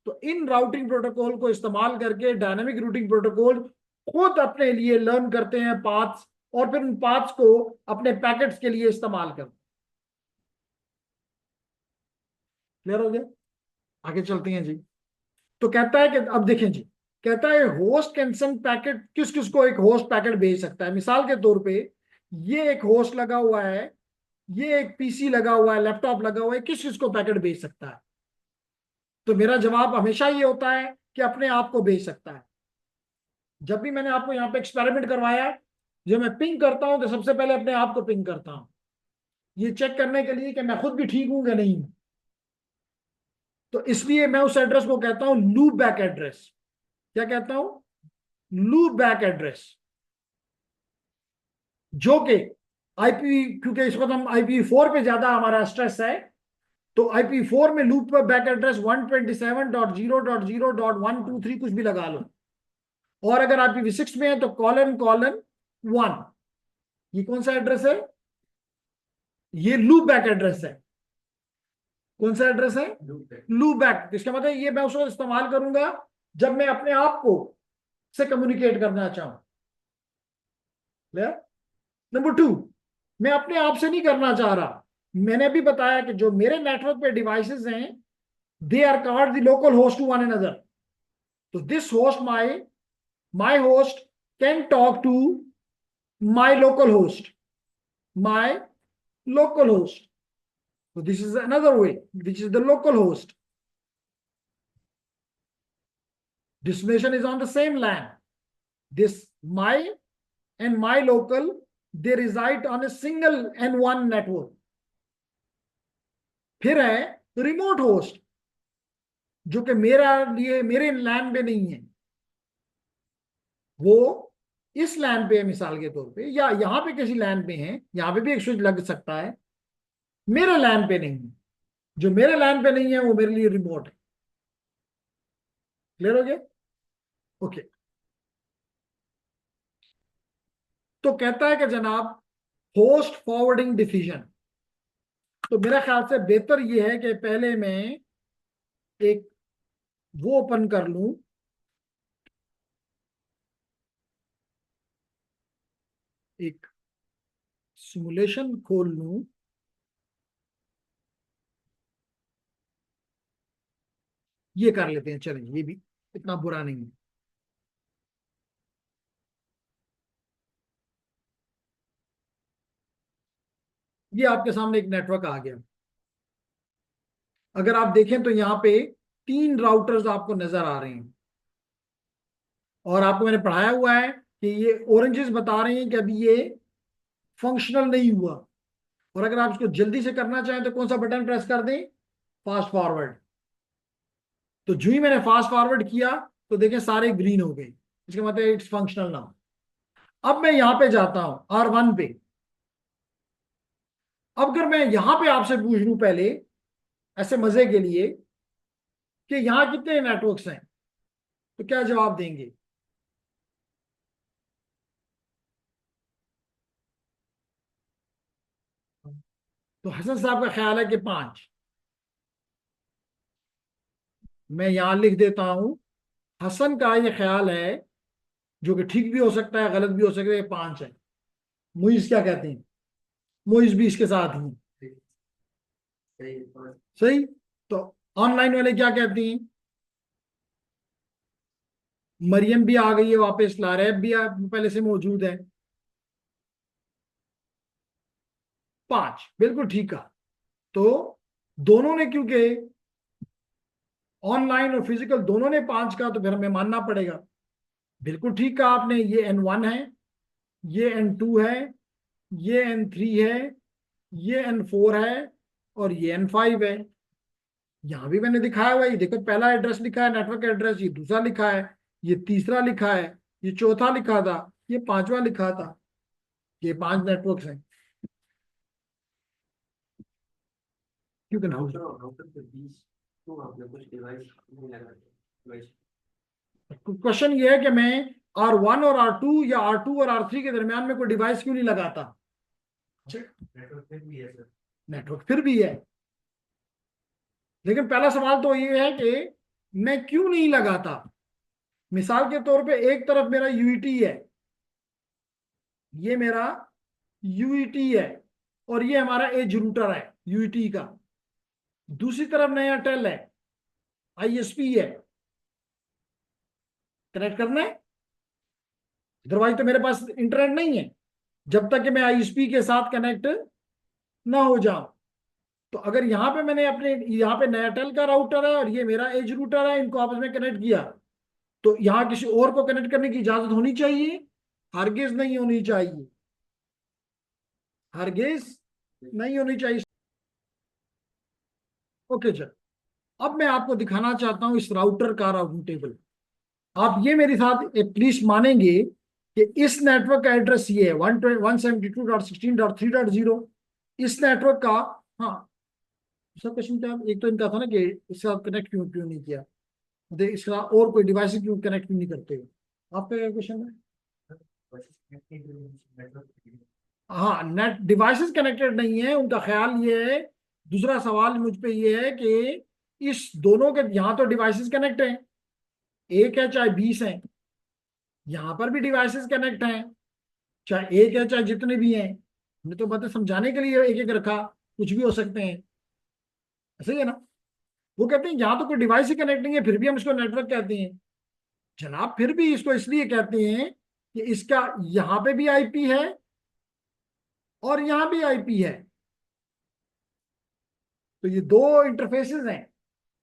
तो इन राउटिंग प्रोटोकॉल को इस्तेमाल करके डायनामिक रूटिंग प्रोटोकॉल खुद अपने लिए लर्न करते हैं पाथ्स, और फिर उन पाथ्स को अपने पैकेट्स के लिए इस्तेमाल करते हैं। क्लियर हो गया? आगे चलते हैं जी। तो कहता है कि अब देखें जी, कहता है होस्ट कैन सेंड पैकेट, किस किस को एक होस्ट पैकेट भेज सकता है। मिसाल के तौर पे ये एक होस्ट लगा हुआ है, ये एक पीसी लगा हुआ है, लैपटॉप लगा हुआ है, किस किस को पैकेट भेज सकता है? तो मेरा जवाब हमेशा ये होता है कि अपने आप को भेज सकता है। जब भी मैंने आपको यहाँ पे एक्सपेरिमेंट करवाया, जब मैं पिंग करता हूं तो सबसे पहले अपने आप को पिंग करता हूं, ये चेक करने के लिए कि मैं खुद भी ठीक हूं कि नहीं। तो इसलिए मैं उस एड्रेस को कहता हूं लूप बैक एड्रेस। क्या कहता हूं? Loop back address. जो कि आईपी, क्योंकि इस वक्त हम IPv4 पे ज्यादा हमारा स्ट्रेस है, तो IPv4 में लूप बैक एड्रेस 127.0.0.123 कुछ भी लगा लो। और अगर IPv6 में है तो कॉलन कॉलन 1। ये कौन सा एड्रेस है? ये लूप बैक एड्रेस है। कौन सा एड्रेस है? Loop back. इसका मतलब ये मैं उसको इस्तेमाल करूंगा जब मैं अपने आप को से कम्युनिकेट करना चाहूं। क्लियर? नंबर 2, मैं अपने आप से नहीं करना चाह रहा। मैंने भी बताया कि जो मेरे नेटवर्क पे डिवाइसेस हैं, they are called the local host to one another. तो this host my host can talk to my local host, my local host. So this is another way, which is the local host. Destination is on the same LAN. This my and my local, they reside on a single N1 network. फिर है remote host, जो कि मेरे लैन पे नहीं है, वो इस लैन पे है मिसाल के तौर पे, या यहां पे किसी लैन पे है, यहां पे भी एक स्विच लग सकता है, मेरे लैन पे नहीं है। जो मेरे लैन पे नहीं है वो मेरे लिए रिमोट है। क्लियर हो गया? ओके। तो कहता है कि जनाब होस्ट फॉरवर्डिंग डिसीजन। तो मेरा ख्याल से बेहतर ये है कि पहले मैं एक वो ओपन कर लूं, एक सिमुलेशन खोल लूं। ये कर लेते हैं, चलें, ये भी इतना बुरा नहीं है। ये आपके सामने एक नेटवर्क आ गया। अगर आप देखें तो यहाँ पे 3 राउटर्स आपको नजर आ रहे हैं, और आपको मैंने पढ़ाया हुआ है कि ये ऑरेंजेस बता रहे हैं कि अभी ये फंक्शनल नहीं हुआ। और अगर आप इसको जल्दी से करना चाहें तो कौन सा बटन प्रेस कर दें? Fast forward. तो जो ही मैंने फास्ट फॉरवर्ड किया तो देखें सारे ग्रीन हो गए, इसका मतलब इट्स फंक्शनल नाउ। अब मैं यहां पे जाता हूं R1 पे। अब अगर मैं यहां पे आपसे पूछ लूं पहले, ऐसे मजे के लिए, कि यहां कितने नेटवर्क्स हैं, तो क्या जवाब देंगे? तो हसन साहब का ख्याल है कि 5। मैं यहां लिख देता हूं, हसन का ये ख्याल है, जो कि ठीक भी हो सकता है गलत भी हो सकता है, 5 है। मुइज क्या कहते हैं? मुइज भी इसके साथ ही सही। तो ऑनलाइन वाले क्या कहते हैं? मरियम भी आ गई है वापस, लारैब भी पहले से मौजूद है। 5 बिल्कुल ठीक कहा। तो दोनों ने, क्योंकि ऑनलाइन और फिजिकल दोनों ने 5 का, तो फिर हमें मानना पड़ेगा। बिल्कुल ठीक कहा आपने। ये N1 है, ये N2 है, ये N3 है, ये N4 है, और ये N5 है। यहां भी मैंने दिखाया हुआ है, ये देखो, पहला एड्रेस लिखा है नेटवर्क एड्रेस, ये दूसरा लिखा है, ये तीसरा लिखा है, ये चौथा लिखा था, ये 5वां लिखा था। ये 5 नेटवर्क्स हैं। क्योंकि ना राउटर के बीच तो आपने कुछ डिवाइस नहीं लगा डिवाइस। क्वेश्चन ये है कि मैं R1 और R2 या R2 और R3 के दरमियान में कोई डिवाइस क्यों नहीं लगाता? नेटवर्क फिर भी है सर। नेटवर्क फिर भी है, लेकिन पहला सवाल तो ये है कि मैं क्यों नहीं लगाता। मिसाल के तौर पे एक तरफ मेरा यूईटी है, ये मेरा यूईटी है, और ये हमारा एज रूटर है यूईटी का। दूसरी तरफ नया टेल है, आईएसपी है, कनेक्ट करना है। अदरवाइज तो मेरे पास इंटरनेट नहीं है जब तक कि मैं आईएसपी के साथ कनेक्ट ना हो जाऊं। तो अगर यहाँ पे मैंने अपने, यहाँ पे नयाटेल का राउटर है और ये मेरा एज रूटर है, इनको आपस में कनेक्ट किया, तो यहाँ किसी और को कनेक्ट करने की इजाजत होनी चाहिए? हरगिज नहीं होनी चाहिए, हरगिज नहीं होनी चाहिए। ओके चल, अब मैं आपको दिखाना चाहता हूं इस राउटर का राउटिंग टेबल। आप ये मेरे साथ प्लीज मानेंगे कि इस नेटवर्क का एड्रेस ये है 172.16.3.0। इस नेटवर्क का, हाँ, सब क्वेश्चन क्या, एक तो इनका था ना कि इसके साथ कनेक्ट क्यों क्यों नहीं किया, इसके साथ और कोई डिवाइस क्यों कनेक्ट नहीं करते हो। आपका क्या क्वेश्चन है? नेटवर्क हाँ, नेट डिवाइसेस कनेक्टेड नहीं है, उनका ख्याल ये है। दूसरा सवाल मुझ पे ये है कि इस दोनों के यहाँ तो डिवाइसेस कनेक्ट हैं, एक है चाहे 20 हैं, यहाँ पर भी डिवाइसेस कनेक्ट हैं, चाहे एक है चाहे जितने भी हैं। हमने तो बातें समझाने के लिए एक एक रखा, कुछ भी हो सकते हैं, सही है ना। वो कहते हैं यहाँ तो कोई डिवाइस ही कनेक्ट नहीं है, फिर भी हम इसको नेटवर्क कहते हैं। जनाब फिर भी इसको इसलिए कहते हैं कि इसका यहाँ पे भी आईपी है और यहाँ भी आईपी है, तो ये दो इंटरफेसेस हैं।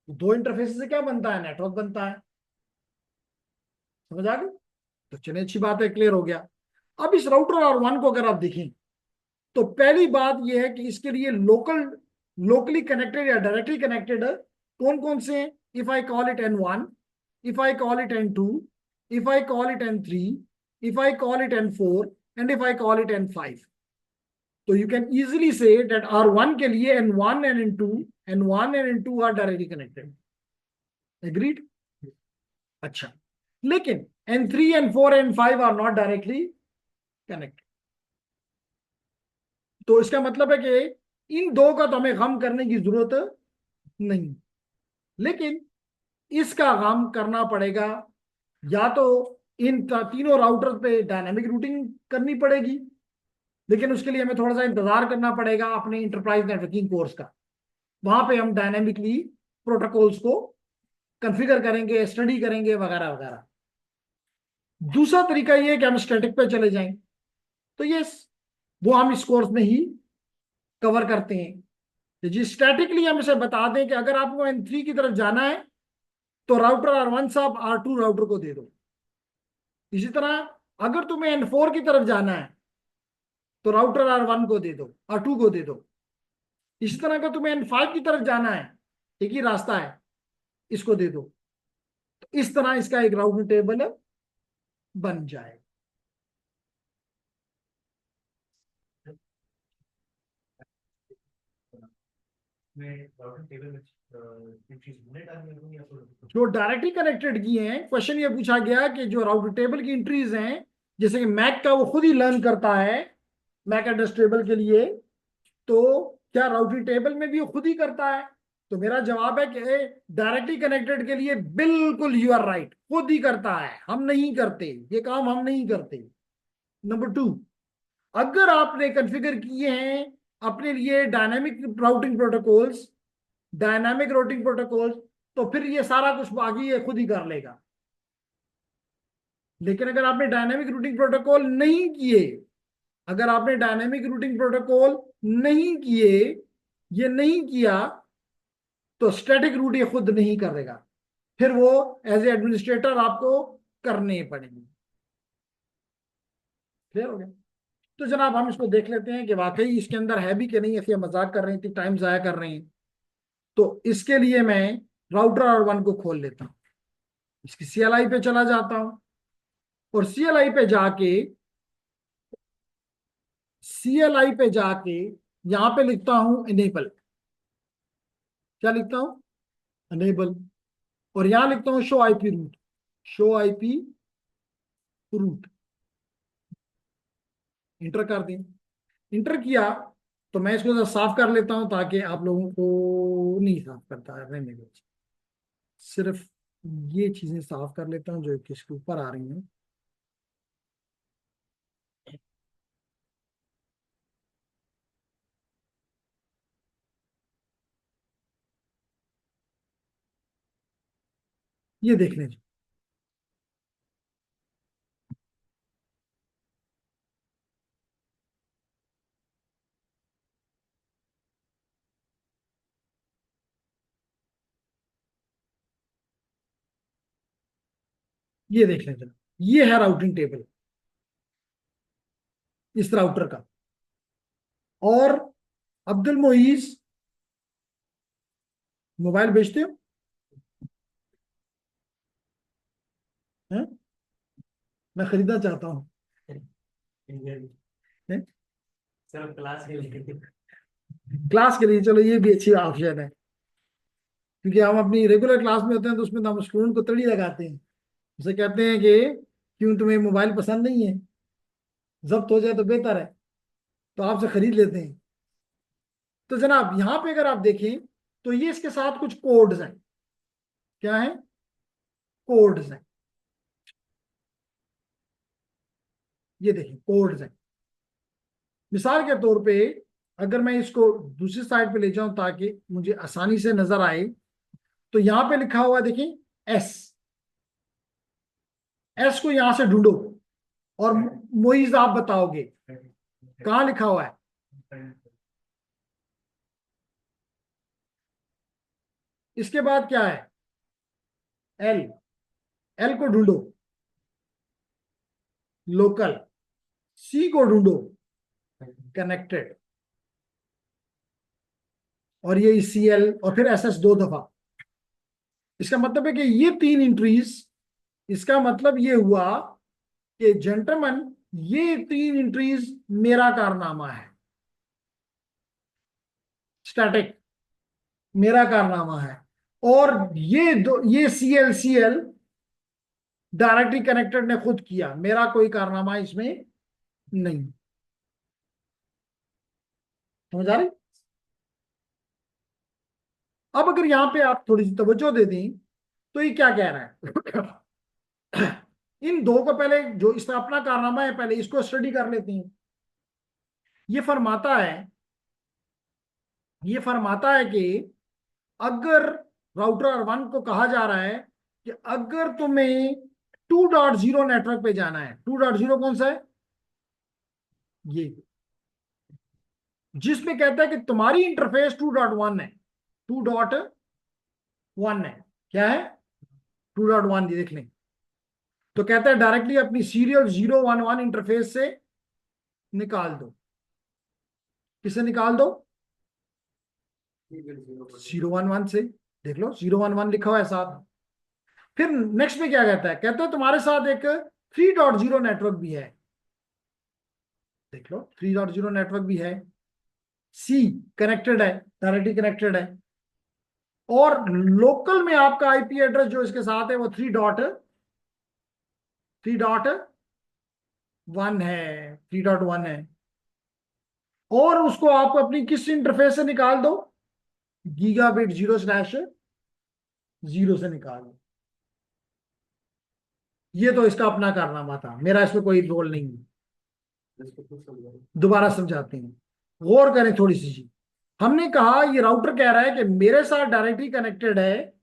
दो इंटरफेसेस से क्या बनता है? नेटवर्क बनता है। समझ आ गई? तो चलिए, अच्छी बात है, क्लियर हो गया। अब इस राउटर R1 को अगर आप देखें तो पहली बात यह है कि इसके लिए लोकली कनेक्टेड या डायरेक्टली कनेक्टेड कौन कौन से हैं? If I call it N1, if I call it N2, if I call it N3, if I call it N4 and if I call it N5। तो you can easily see that R1 के लिए N1 and N2 are directly connected. Agreed? अच्छा, लेकिन N3, N4, N5 are not directly connected. तो इसका मतलब है कि इन दो का तो हमें गम करने की जरूरत नहीं, लेकिन इसका गम करना पड़ेगा। या तो इन तीनों राउटर पे डायनामिक रूटिंग करनी पड़ेगी, लेकिन उसके लिए हमें थोड़ा सा इंतजार करना पड़ेगा अपने इंटरप्राइज नेटवर्किंग कोर्स का। वहां पे हम डायनामिकली प्रोटोकॉल्स को कॉन्फ़िगर करेंगे, स्टडी करेंगे, वगैरह वगैरह। दूसरा तरीका ये है कि हम स्टैटिक पे चले जाएं, तो ये वो हम इस कोर्स में ही कवर करते हैं। तो जी स्टैटिकली हम इसे बता दें कि अगर आपको N3 की तरफ जाना है तो राउटर R1 साहब R2 राउटर को दे दो। इसी तरह अगर तुम्हें N4 की तरफ जाना है तो राउटर R1 को दे दो, R2 को दे दो। इसी तरह अगर तुम्हें N5 की तरफ जाना है, एक ही रास्ता है, इसको दे दो। तो इस तरह इसका एक राउटिंग टेबल बन जाए। में राउटिंग टेबल में चीज हमने डालनी होगी या फिर जो डायरेक्टली कनेक्टेड किए हैं, क्वेश्चन ये पूछा गया कि जो राउटर टेबल की एंट्रीज हैं, जैसे कि मैक का वो खुद ही लर्न करता है मैक एड्रेस टेबल के लिए, तो क्या राउटिंग टेबल में भी वो खुद ही करता है? तो मेरा जवाब है कि डायरेक्टली कनेक्टेड के लिए बिल्कुल यू आर राइट, खुद ही करता है, हम नहीं करते, ये काम हम नहीं करते। नंबर 2, अगर आपने कॉन्फ़िगर किए हैं अपने लिए डायनामिक रूटिंग प्रोटोकॉल्स, तो फिर ये सारा कुछ बाकी ये खुद ही कर लेगा। लेकिन अगर आपने डायनामिक रूटिंग प्रोटोकॉल नहीं किए, अगर आपने डायनामिक रूटिंग प्रोटोकॉल नहीं किए, ये नहीं किया, तो स्टैटिक रूट ये खुद नहीं करेगा, फिर वो एज ए एडमिनिस्ट्रेटर आपको करने पड़ेंगे। क्लियर हो गया? तो जनाब हम इसको देख लेते हैं कि वाकई इसके अंदर है भी कि नहीं, ऐसे मजाक कर रहे हैं, टाइम जाया कर रहे हैं। तो इसके लिए मैं राउटर R1 को खोल लेता हूं, इसकी CLI पे चला जाता हूं और CLI पे जाके यहां पे लिखता हूं इनेबल। क्या लिखता हूं? इनेबल। और यहां लिखता हूं शो आईपी रूट। इंटर कर दें। इंटर किया तो मैं इसको जरा साफ कर लेता हूं ताकि आप लोगों को नहीं साफ करता रहने दो, सिर्फ ये चीजें साफ कर लेता हूं जो इसके ऊपर आ रही हैं। ये देख लें, ये देख लें जरा, ये है राउटिंग टेबल इस राउटर का। और अब्दुल मोईज मोबाइल बेचते हो? हैं? मैं खरीदना चाहता हूँ। हैं? सर क्लास के लिए क्लास के लिए चलो, ये भी अच्छी ऑप्शन है, क्योंकि हम अपनी रेगुलर क्लास में होते हैं तो उसमें तो हम स्टूडेंट को तड़ी लगाते हैं। उसे कहते हैं कि क्यों, तुम्हें मोबाइल पसंद नहीं है? जब्त हो जाए तो बेहतर है, तो आपसे खरीद लेते हैं। तो जनाब यहां पे अगर आप देखें तो ये इसके साथ कुछ कोड्स हैं। क्या है? कोड्स हैं। ये देखिए कोड्स हैं। मिसाल के तौर पे अगर मैं इसको दूसरी साइड पे ले जाऊं ताकि मुझे आसानी से नजर आए, तो यहां पे लिखा हुआ है, देखिए एस। एस को यहां से ढूंढो और मोइज आप बताओगे कहां लिखा हुआ है। इसके बाद क्या है? एल। एल को ढूंढो, लोकल। सी को ढूंढो, कनेक्टेड। और ये सी एल और फिर एस एस 2 दफा। इसका मतलब है कि ये 3 एंट्रीज, इसका मतलब ये हुआ कि जेंटलमैन ये 3 एंट्रीज मेरा कारनामा है, स्टैटिक मेरा कारनामा है। और ये सी एल डायरेक्टली कनेक्टेड ने खुद किया, मेरा कोई कारनामा इसमें नहीं। समझ आ रही? अब अगर यहां पे आप थोड़ी सी तवज्जो दे दें तो ये क्या कह रहा है? इन दो को पहले, जो इसका अपना कारनामा है, पहले इसको स्टडी कर लेते हैं। ये फरमाता है, कि अगर राउटर 1 को कहा जा रहा है कि अगर तुम्हें 2.0 नेटवर्क पे जाना है, 2.0 कौन सा है? ये, जिसमें कहता है कि तुम्हारी इंटरफेस 2.1 है, 2.1 है। क्या है? 2.1। देख लें तो कहता है डायरेक्टली अपनी सीरियल 011 इंटरफेस से निकाल दो। किसे निकाल दो? 011 से। देख लो 011 लिखा हुआ है साथ। फिर नेक्स्ट में क्या कहता है? कहता है तुम्हारे साथ एक 3.0 नेटवर्क भी है। देख लो 3.0 नेटवर्क भी है। सी कनेक्टेड है, डायरेक्टली कनेक्टेड है। और लोकल में आपका आईपी एड्रेस जो इसके साथ है वो 3.1 है, 3.1 है। और उसको आप अपनी किस इंटरफेस से निकाल दो? गीगाबिट 0/0 से निकाल दो। ये तो इसका अपना कारनामा था, मेरा इसमें कोई रोल नहीं है। दोबारा समझाते हैं, गौर करें थोड़ी सी चीज। हमने कहा ये राउटर कह रहा है कि मेरे साथ डायरेक्टली कनेक्टेड है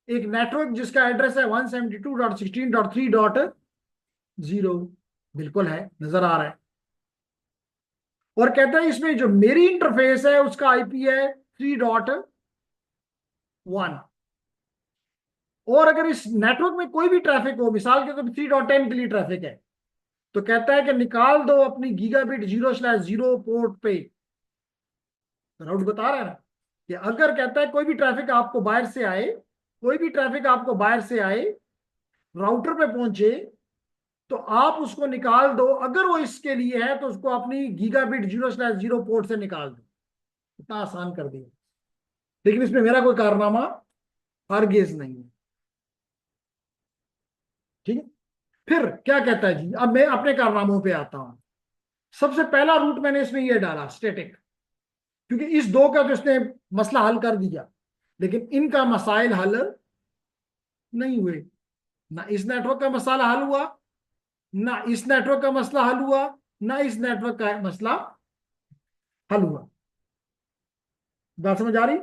एक नेटवर्क जिसका एड्रेस है 172.16.3.0। बिल्कुल है, नजर आ रहा है। और कहता है इसमें जो मेरी इंटरफेस है उसका आईपी है 3.1। और अगर इस नेटवर्क में कोई भी ट्रैफिक हो, मिसाल के तौर पर 3.10 के लिए ट्रैफिक है, तो कहता है कि निकाल दो अपनी गीगाबिट 0/0 पोर्ट पे। राउट बता रहा है ना कि अगर कहता है कोई भी ट्रैफिक आपको बाहर से आए, राउटर पे पहुंचे, तो आप उसको निकाल दो। अगर वो इसके लिए है तो उसको अपनी गीगाबिट 0/0 पोर्ट से निकाल दो। इतना आसान कर दिया। लेकिन इसमें मेरा कोई कारनामा हरगिज़ नहीं है। ठीक है? फिर क्या कहता है जी? अब मैं अपने कारनामों पे आता हूं। सबसे पहला रूट मैंने इसमें यह डाला, स्टैटिक, क्योंकि इस दो का तो इसने मसला हल कर दिया, लेकिन इनका मसाइल हल नहीं हुए। ना इस नेटवर्क का मसला हल हुआ, ना इस नेटवर्क का मसला हल हुआ, ना इस नेटवर्क का मसला हल हुआ। बात समझ आ रही?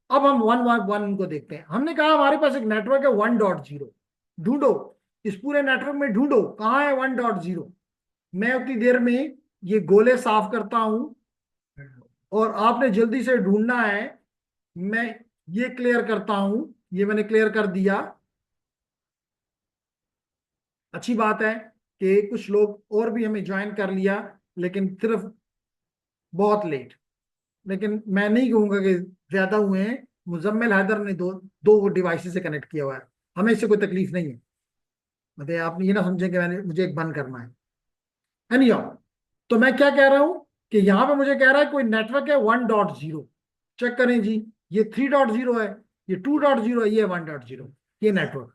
अब हम 1 को देखते हैं। हमने कहा हमारे पास एक नेटवर्क है 1.0। ढूंढो इस पूरे नेटवर्क में, ढूंढो कहां है 1.0। मैं उतनी देर में ये गोले साफ करता हूं और आपने जल्दी से ढूंढना है। मैं ये क्लियर करता हूं, ये मैंने क्लियर कर दिया। अच्छी बात है कि कुछ लोग और भी हमें ज्वाइन कर लिया, लेकिन सिर्फ बहुत लेट। लेकिन मैं नहीं कहूंगा कि ज्यादा हुए हैं। मुजम्मिल हैदर ने दो दो डिवाइसेस से कनेक्ट किया हुआ है, हमें इससे कोई तकलीफ नहीं है। मतलब आप ये ना समझें कि मुझे एक बंद करना है। एनीहाउ, तो मैं क्या कह रहा हूं कि यहां पे मुझे कह रहा है कोई नेटवर्क है 1.0। चेक करें जी, ये 3.0 है, ये 2.0 है, ये 1.0। ये नेटवर्क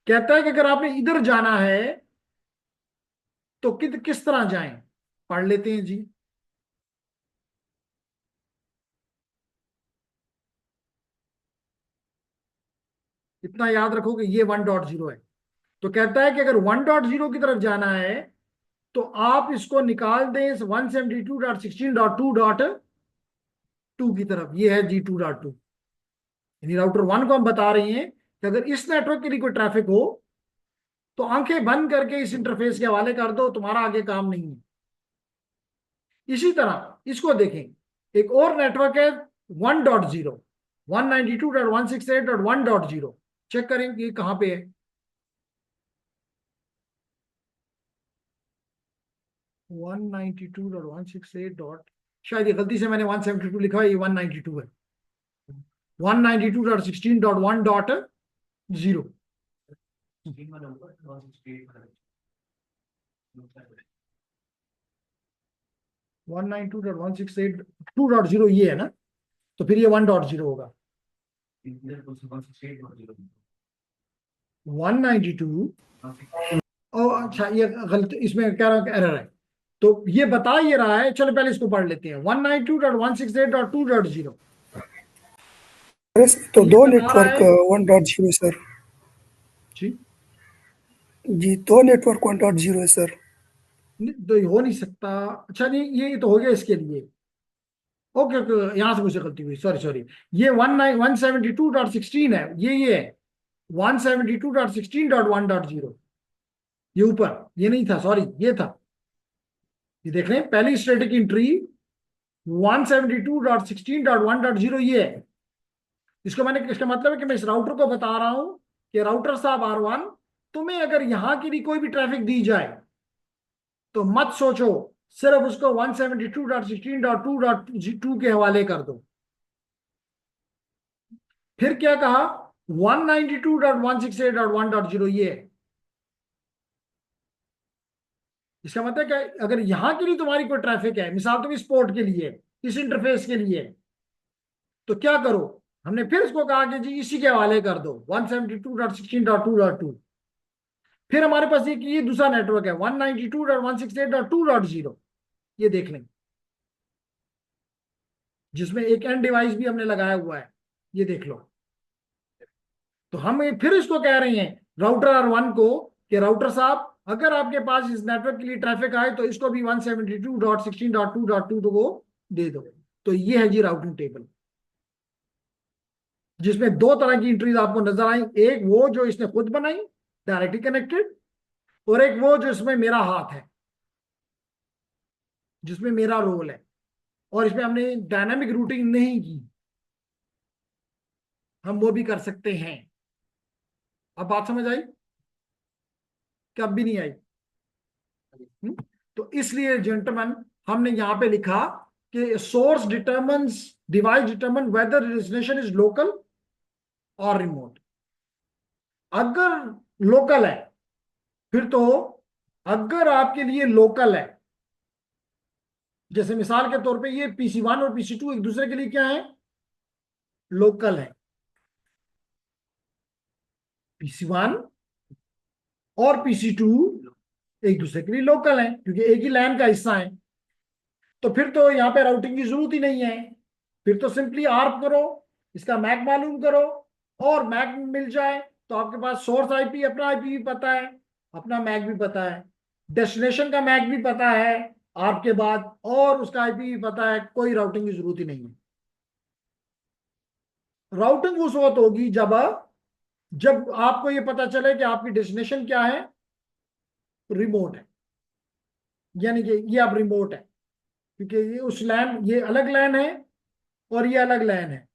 कहता है कि अगर आपने इधर जाना है तो किस तरह जाएं, पढ़ लेते हैं जी। इतना याद रखो कि ये 1.0 है। तो कहता है कि अगर 1.0 की तरफ जाना है तो आप इसको निकाल दें इस 172.16.2.2 की तरफ। ये है G2.2। यानी राउटर 1 को हम बता रहे हैं कि अगर इस नेटवर्क के लिए कोई ट्रैफिक हो तो आंखें बंद करके इस इंटरफेस के हवाले कर दो, तुम्हारा आगे काम नहीं है। इसी तरह इसको देखें, एक और नेटवर्क है 1.0, 192.168.1.0। चेक करें कि कहां पे है। 192.168 डॉट, शायद ये गलती से मैंने 172 लिखा है, ये 192 है। 192.16.1.0। 16 वाला ऊपर 168 वाला 192.168.2.0 ये है ना, तो फिर ये 1.0 होगा। इधर को 168 और 0 192, ओ अच्छा, ये गलत, इसमें क्या एरर है, तो ये बता ये रहा है। चलो पहले इसको पढ़ लेते हैं, 192.168.2.0। तो ये दो बता रहा नेटवर्क है 1.0 सर। जी, जी, दो नेटवर्क 1.0 है सर। तो ये हो नहीं सकता। अच्छा नहीं, ये तो हो गया इसके लिए। ओके ओके, यहां से मुझे गलती हुई, सॉरी सॉरी। ये 172.16 है, ये है 172.16.1.0। ये ऊपर ये नहीं था, सॉरी, ये था। ये देख रहे हैं, पहली स्टैटिक एंट्री 172.16.1.0 ये है। इसका मतलब है कि मैं इस राउटर को बता रहा हूं कि राउटर साहब R1, तुम्हें अगर यहां की भी कोई भी ट्रैफिक दी जाए तो मत सोचो, सिर्फ उसको 172.16.2.2 के हवाले कर दो। फिर क्या कहा, 192.168.1.0 ये है। इसका मतलब क्या, अगर यहां के लिए तुम्हारी कोई ट्रैफिक है, मिसाल तुम इस पोर्ट के लिए, इस इंटरफेस के लिए, तो क्या करो, हमने फिर इसको कहा कि जी इसी के हवाले कर दो 172.16.2.2। फिर हमारे पास ये दूसरा नेटवर्क है 192.168.2.0। ये देख लें, जिसमें एक एंड डिवाइस भी हमने लगाया हुआ है, ये देख लो। तो हम फिर इसको कह रहे हैं राउटर R1 को कि राउटर साहब, अगर आपके पास इस नेटवर्क के लिए ट्रैफिक आए तो इसको भी 172.16.2.2 को दे दो। तो ये है जी राउटिंग टेबल, जिसमें दो तरह की एंट्रीज आपको नजर आई। एक वो जो इसने खुद बनाई, डायरेक्टली कनेक्टेड, और एक वो जो इसमें मेरा हाथ है, जिसमें मेरा रोल है, और इसमें हमने डायनामिक रूटिंग नहीं की। हम वो भी कर सकते हैं। अब बात समझ आई कि अब भी नहीं आई? तो इसलिए जेंटलमैन, हमने यहां पे लिखा कि source determines, device determine whether destination is local और रिमोट। अगर लोकल है फिर तो, अगर आपके लिए लोकल है, जैसे मिसाल के तौर पे ये PC1 और PC2 एक दूसरे के लिए क्या है, लोकल है। PC1 और PC2 एक दूसरे के लिए लोकल है क्योंकि एक ही लैन का हिस्सा है। तो फिर तो यहाँ पे राउटिंग की जरूरत ही नहीं है। फिर तो सिंपली आर्प करो, इसका मैक मालूम करो, और मैक मिल जाए तो आपके पास सोर्स आईपी, अपना आईपी भी पता है, अपना मैक भी पता है, डेस्टिनेशन का मैक भी पता है आर्प के बाद, और उसका आईपी भी पता है। कोई राउटिंग की जरूरत ही नहीं है। राउटिंग उस वक्त होगी जब जब आपको ये पता चले कि आपकी डेस्टिनेशन क्या है, रिमोट है, यानी कि ये अब रिमोट है, क्योंकि ये उस लैन, ये अलग लैन है और ये अलग लैन है।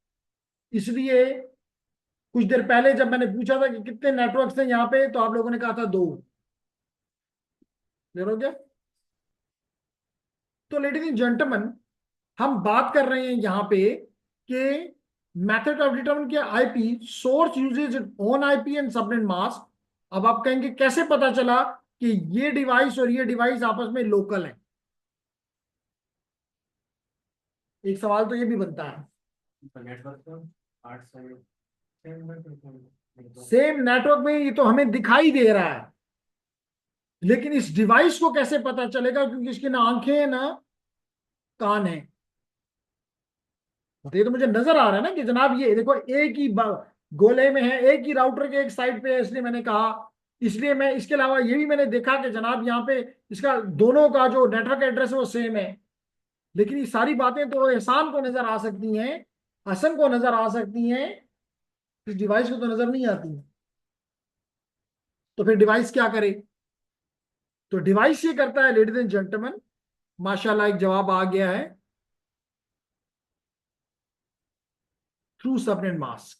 इसलिए कुछ देर पहले जब मैंने पूछा था कि कितने नेटवर्क्स हैं यहाँ पे, तो आप लोगों ने कहा था 2। क्लियर हो गया? तो लेडीज एंड जेंटलमैन, हम बात कर रहे हैं यहाँ पे कि मेथड ऑफ डिटरमिन के IP, source uses own IP and subnet mask. अब आप कहेंगे कैसे पता चला कि ये डिवाइस और ये डिवाइस आपस में लोकल है? एक सवाल तो ये भी बनता है। नेटवर्क का 8 से 6 मिनट सेम नेटवर्क में, ये तो हमें दिखाई दे रहा है, लेकिन इस डिवाइस को कैसे पता चलेगा, क्योंकि इसकी ना आंखें हैं ना कान है। तो ये तो मुझे नजर आ रहा है ना कि जनाब ये देखो एक ही गोले में है, एक ही राउटर के एक साइड पे है, इसलिए मैंने कहा। इसलिए मैं इसके अलावा ये भी मैंने देखा कि जनाब यहाँ पे इसका दोनों का जो नेटवर्क एड्रेस है वो सेम है। लेकिन ये सारी बातें तो एहसान को नजर आ सकती हैं, हसन को नजर आ सकती हैं, इस डिवाइस को तो नजर नहीं आती। तो फिर डिवाइस क्या करे? तो डिवाइस ये करता है लेडीज एंड जेंटलमैन, माशाल्लाह एक जवाब आ गया है, थ्रू सबनेट मास्क।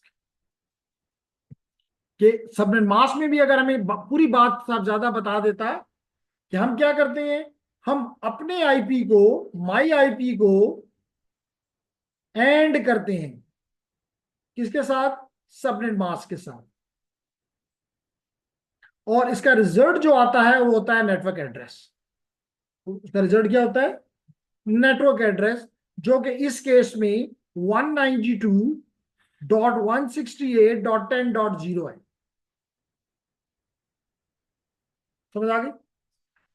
कि सबनेट मास्क में भी अगर हमें पूरी बात साहब ज्यादा बता देता कि हम क्या करते हैं, हम अपने आईपी को, माई आईपी को एंड करते हैं किसके साथ? सबनेट मास्क के साथ। और इसका रिजल्ट जो आता है वो होता है नेटवर्क एड्रेस। इसका रिजल्ट क्या होता है? नेटवर्क एड्रेस, जो कि इस केस में 192.168.10.0 है। समझ आ गई?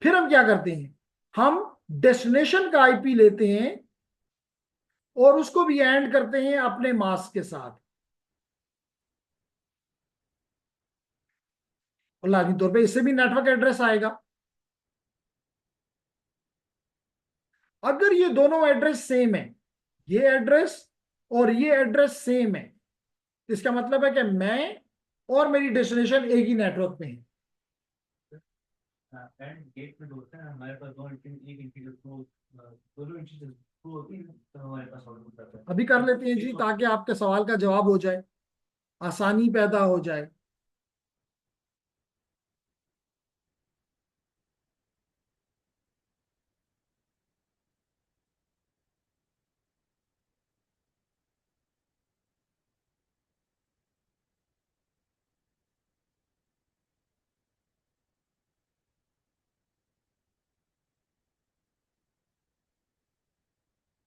फिर हम क्या करते हैं, हम डेस्टिनेशन का आईपी लेते हैं और उसको भी एंड करते हैं अपने मास्क के साथ। और लाजमी तौर पे इससे भी नेटवर्क एड्रेस आएगा। अगर ये दोनों एड्रेस सेम है, ये एड्रेस और ये एड्रेस सेम है, इसका मतलब है कि मैं और मेरी डेस्टिनेशन एक ही नेटवर्क में है। एंड गेट में होता है हमारे पास दो एक इंटीजर को दोनों इंटीजर को होती है, तो हमारे पास आउटपुट आता है। अभी कर लेते हैं जी, ताकि आपके सवाल का जवाब हो जाए, आसानी पैदा हो जाए।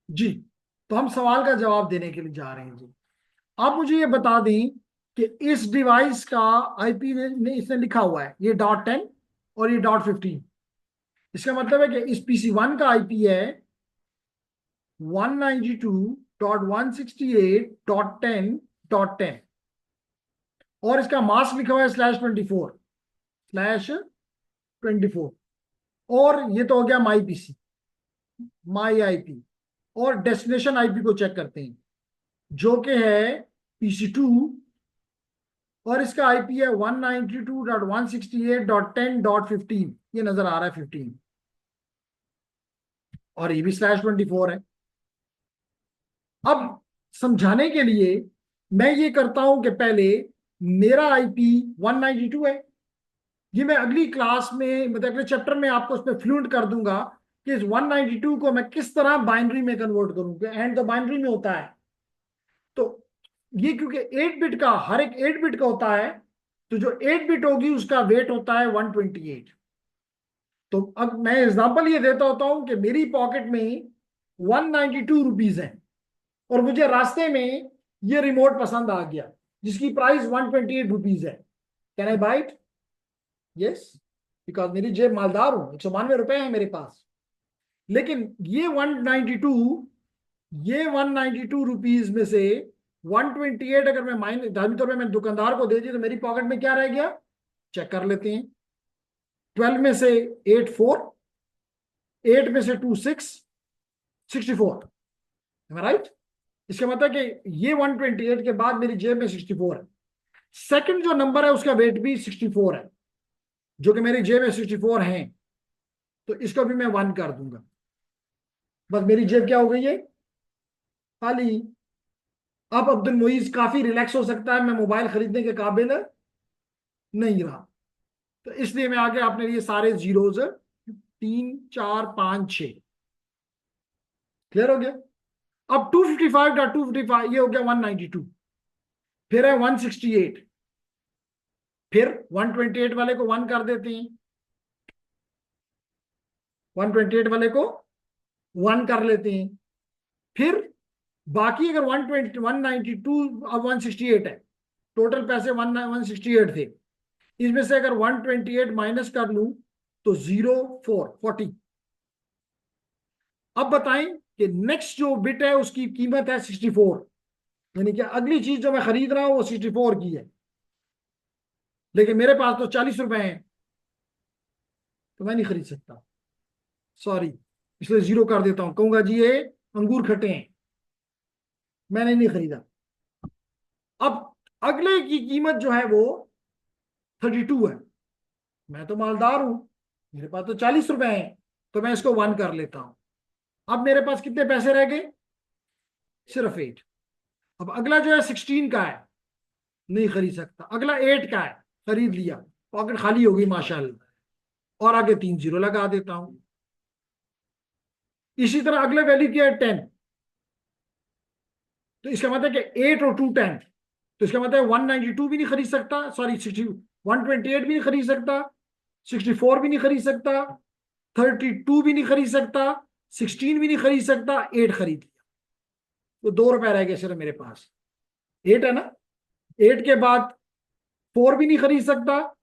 जी, तो हम सवाल का जवाब देने के लिए जा रहे हैं जी। आप मुझे ये बता दें कि इस डिवाइस का आईपी ने इसने लिखा हुआ है ये .10 और ये .15। इसका मतलब है कि इस PC1 का आईपी है 192.168.10.10 और इसका मास्क लिखा हुआ है /24 और ये तो हो गया माई पीसी, माई आईपी। और डेस्टिनेशन आईपी को चेक करते हैं जो कि है PC2 और इसका आईपी है 192.168.10.15। ये नजर आ रहा है 15 और ये भी /24 है। अब समझाने के लिए मैं ये करता हूं कि पहले मेरा आईपी 192 है, ये मैं अगली क्लास में, मतलब अगले चैप्टर में आपको उसमें फ्लूएंट कर दूंगा कि इस 192 को मैं किस तरह बाइनरी में कन्वर्ट करूं, कि एंड तो बाइनरी में होता है। तो ये क्योंकि 8 बिट का, हर एक 8 बिट का होता है, तो जो 8 बिट होगी उसका वेट होता है 128। तो अब मैं एग्जांपल ये देता होता हूं कि मेरी पॉकेट में 192 रुपीज है और मुझे रास्ते में ये रिमोट पसंद आ गया जिसकी प्राइस 128 रुपीज है। Can I buy it? Yes, because मेरी जेब मालदार हूं, 192 रुपए है मेरे पास। लेकिन ये 192 रुपीज में से 128 अगर मैं दावी तौर पे मैंने दुकानदार को दे दी तो मेरी पॉकेट में क्या रह गया? चेक कर लेते हैं। 12 में से 8 4, 8 में से 2 6, 64। राइट? इसका मतलब कि ये 128 के बाद मेरी जेब में 64 है। सेकंड जो नंबर है उसका वेट भी 64 है, जो कि मेरी जेब में 64 है, तो इसको भी मैं 1 कर दूंगा। बस मेरी जेब क्या हो गई है? खाली। अब अब्दुल मुईज काफी रिलैक्स हो सकता है, मैं मोबाइल खरीदने के काबिल नहीं रहा। तो इसलिए मैं आगे अपने लिए सारे जीरोज 3 4 5 6 क्लियर हो गया। अब 255.255 ये हो गया 192, फिर है 168, फिर 128 वाले को 1 कर देते हैं, 128 वाले को 1 कर लेते हैं, फिर बाकी अगर 192 अब 168 है टोटल पैसे 168 थे, इसमें से अगर 128 माइनस कर लूं तो 0.4 अब बताएं कि नेक्स्ट जो बिट है उसकी कीमत है 64, यानी कि अगली चीज जो मैं खरीद रहा हूं वो 64 की है, लेकिन मेरे पास तो 40 रुपए हैं, तो मैं नहीं खरीद सकता, सॉरी, इसलिए 0 कर देता हूं, कहूंगा जी ये अंगूर खट्टे हैं, मैंने नहीं खरीदा। अब अगले की कीमत जो है वो 32 है, मैं तो मालदार हूं, मेरे पास तो 40 रुपए हैं, तो मैं इसको 1 कर लेता हूं। अब मेरे पास कितने पैसे रह गए? सिर्फ 8। अब अगला जो है 16 का है, नहीं खरीद सकता। अगला 8 का है, खरीद लिया, पॉकेट खाली हो गई माशाल्लाह, और आगे 3 जीरो लगा देता हूं। इसी तरह अगले वैल्यू क्या है? 10, तो इसका मतलब है कि 8 और 2 10, तो इसका मतलब है 192 भी नहीं खरीद सकता, सॉरी 128 भी नहीं खरीद सकता, 64 भी नहीं खरीद सकता, 32 भी नहीं खरीद सकता, 16 भी नहीं खरीद सकता, 8 खरीद लिया, तो 2 रुपए रह गए सिर्फ मेरे पास। 8 है ना, 8 के बाद 4 भी नहीं खरीद सकता,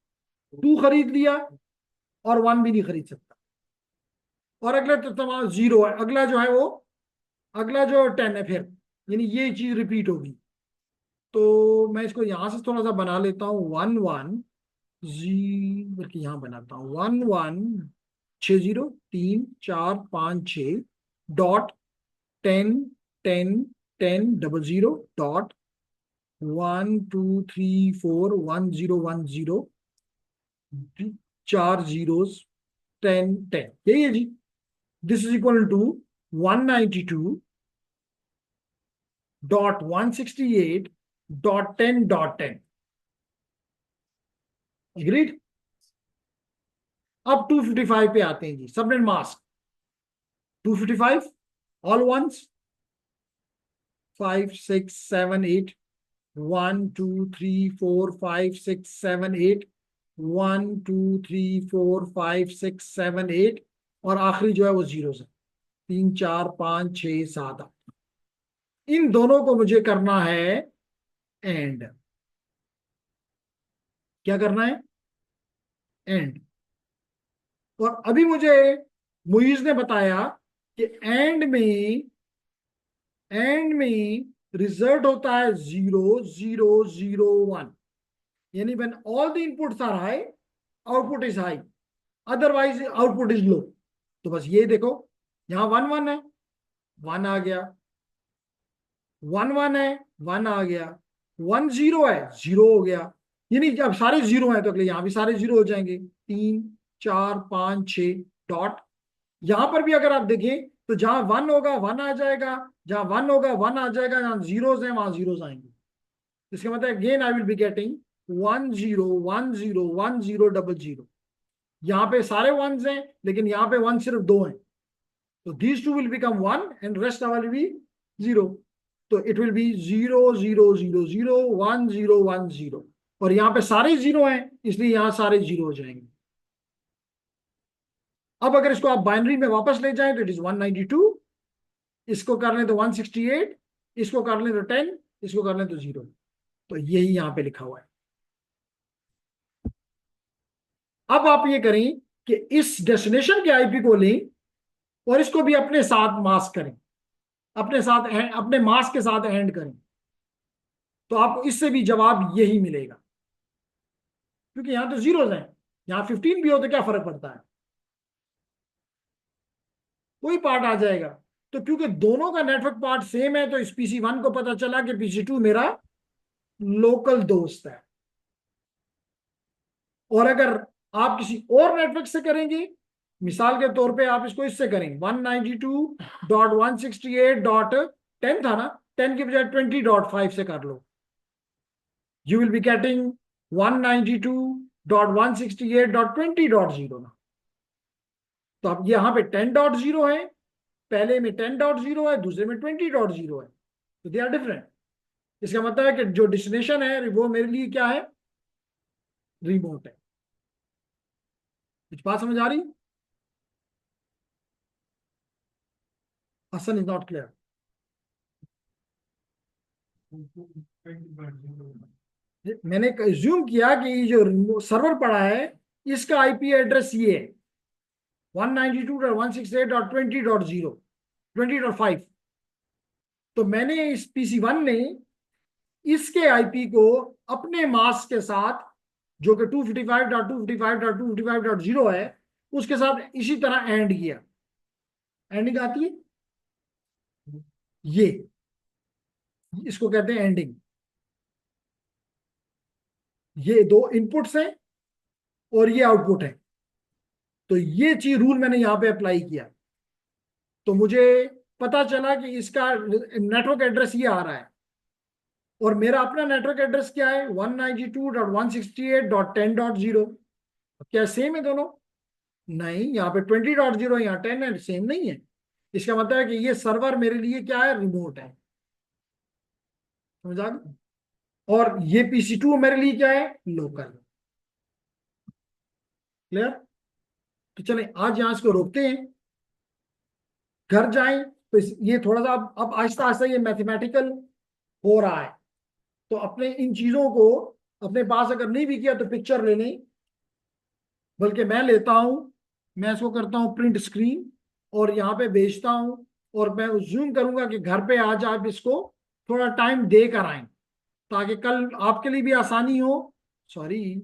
2 खरीद लिया, और 1 भी नहीं खरीद सकता, और अगले तो तमाम 0 है। अगला जो है वो, अगला जो 10 है, फिर यानी ये चीज रिपीट होगी। तो मैं इसको यहां से थोड़ा सा बना लेता हूँ, 1 1 जी, बल्कि यहां बनाता हूँ 1 1 6 0 3 4 5 6 डॉट 10 10 10 00 डॉट 1 2 3 4 1 0 1 0 4 जीरोस 10 10, यही है जी। This is equal to 192.168.10.10। Agreed. अब 255 पे आते हैं जी, सबनेट मास्क 255, ऑल वंस 5 6 7 8 1 2 3 4 5 6 7 8 1 2 3 4 5 6 7 8, और आखिरी जो है वो जीरो है, 3 4 5 6 7 8। इन दोनों को मुझे करना है एंड। क्या करना है? एंड। और अभी मुझे मुइज ने बताया कि एंड में रिजल्ट होता है 0 0 0 1, यानी when all the inputs are high output is high, otherwise output is low. तो बस ये देखो, यहां 1 1 है, 1 आ गया, 1 1 है, 1 आ गया, 1 0 है, 0 हो गया, यानी जब सारे 0 हैं तो अगले यहां भी सारे 0 हो जाएंगे, 3 4 5 6 डॉट। यहां पर भी अगर आप देखें तो जहां 1 होगा 1 आ जाएगा, जहां 1 होगा 1 आ जाएगा, जहां जीरोस हैं वहां जीरोस आएंगे। इसका मतलब again I will be getting 1 0 1 0 1 0 00। यहाँ पे सारे वंस हैं, लेकिन यहाँ पे 1 सिर्फ 2 हैं, तो these two will become 1 and rest will be 0। तो इट विल बी 0 0 0 0 1 0 1 0, और यहाँ पे सारे 0 हैं, इसलिए यहाँ सारे 0 हो जाएंगे। अब अगर इसको आप बाइनरी में वापस ले जाएं तो इट इज 192, इसको कर लें तो 168, इसको कर लें तो 10, इसको कर लें तो 0, तो यही यहां पे लिखा हुआ है। अब आप ये करें कि इस डेस्टिनेशन के आईपी को लें और इसको भी अपने साथ मास्क करें, अपने साथ अपने मास्क के साथ एंड करें, तो आपको इससे भी जवाब यही मिलेगा, क्योंकि यहां तो जीरोस हैं, यहां 15 भी हो तो क्या फर्क पड़ता है, कोई पार्ट आ जाएगा। तो क्योंकि दोनों का नेटवर्क पार्ट सेम है, तो इस PC1 को पता चला कि PC2 मेरा लोकल दोस्त है। और अगर आप किसी और नेटवर्क से करेंगे, मिसाल के तौर पे आप इसको इससे करें 192.168.10 था ना, 10 की बजाय 20.5 से कर लो, यू विल बी गेटिंग 192.168.20.0 ना। तो अब यहां पे 10.0 है, पहले में 10.0 है, दूसरे में 20.0 है, तो दे आर डिफरेंट। इसका मतलब है कि जो डेस्टिनेशन है वो मेरे लिए क्या है? रिमोट है। कुछ बात समझ आ रही? Hasan is not clear. मैंने ज्यूम किया कि ये जो सर्वर पड़ा है इसका आईपी एड्रेस ये है 192.168.20.0 20.5। तो मैंने इस PC1 ने इसके आईपी को अपने मास्क के साथ जो कि 255.255.255.0 है उसके साथ इसी तरह एंड किया। एंडिंग आती है, ये इसको कहते हैं एंडिंग। ये दो इनपुट्स हैं और ये आउटपुट है। तो ये चीज रूल मैंने यहां पे अप्लाई किया, तो मुझे पता चला कि इसका नेटवर्क एड्रेस ये आ रहा है और मेरा अपना नेटवर्क एड्रेस क्या है 192.168.10.0। क्या सेम है दोनों? नहीं, यहाँ पे 20.0 यहाँ 10 है, सेम नहीं है। इसका मतलब है कि ये सर्वर मेरे लिए क्या है, रिमोट है। समझा? और ये PC2 मेरे लिए क्या है, लोकल। क्लियर? तो चलें आज यहां इसको रोकते हैं, घर जाएं तो ये थोड़ा सा अब आहिस्ता आहिस्ता ये मैथमेटिकल हो रहा है। तो अपने इन चीजों को अपने पास अगर नहीं भी किया तो पिक्चर ले लें, बल्कि मैं लेता हूं, मैं इसको करता हूं प्रिंट स्क्रीन और यहाँ पे भेजता हूं और मैं जूम करूंगा कि घर पे आज आप इसको थोड़ा टाइम दे कर आए ताकि कल आपके लिए भी आसानी हो। सॉरी,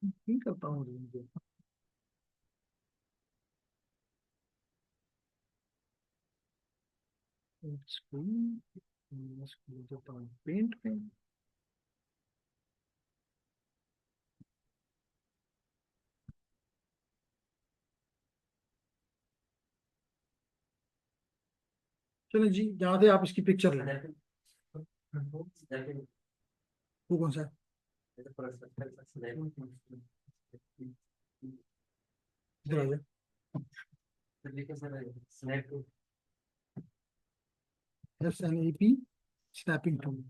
नहीं करता हूँ स्क्रीन, देता हूँ पेंट में। चलो जी, यहाँ से आप इसकी पिक्चर लें। वो कौन सा है? इधर आ जाए। SNAP snapping tool.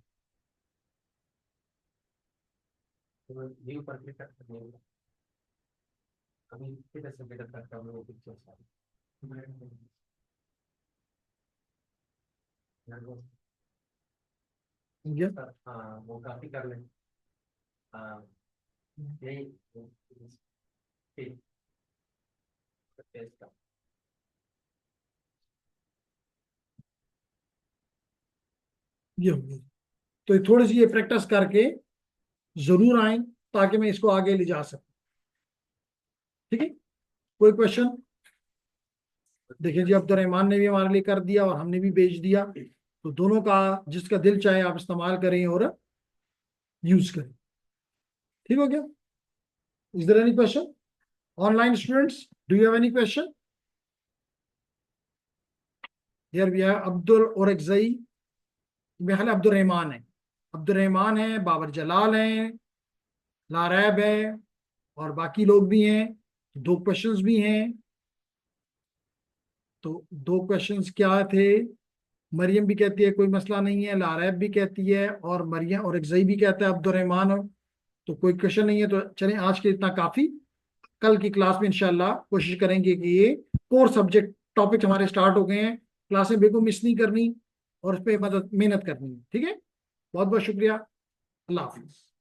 हाँ वो काफी कर लें। हाँ यही ठीक टेस्ट। ये हो गया। तो थोड़ी सी ये प्रैक्टिस करके जरूर आए ताकि मैं इसको आगे ले जा सकूं। ठीक है, कोई क्वेश्चन? देखिए जी, अब्दुर्रहमान ने भी हमारे लिए कर दिया और हमने भी भेज दिया, तो दोनों का जिसका दिल चाहे आप इस्तेमाल करें और यूज करें। ठीक हो गया? Is there any question? Online students, do you have any question? Here we have Abdul और एकजई, मेरे ख्याल अब्दुर्रहमान है, अब्दुर्रहमान है, बाबर जलाल है, लारैब है और बाकी लोग भी हैं। दो क्वेश्चंस भी हैं। तो दो क्वेश्चंस क्या थे? मरियम भी कहती है कोई मसला नहीं है, लारैब भी कहती है और मरियम और एकजई भी कहता है अब्दुर्रहमान हो, तो कोई क्वेश्चन नहीं है। तो चलें आज के इतना काफी। कल की क्लास में इंशाल्लाह कोशिश करेंगे कि ये कोर सब्जेक्ट टॉपिक हमारे स्टार्ट हो गए हैं, क्लासें बिल्कुल मिस नहीं करनी और उस पर मदद मेहनत करनी है। ठीक है, बहुत बहुत शुक्रिया। अल्लाह हाफिज।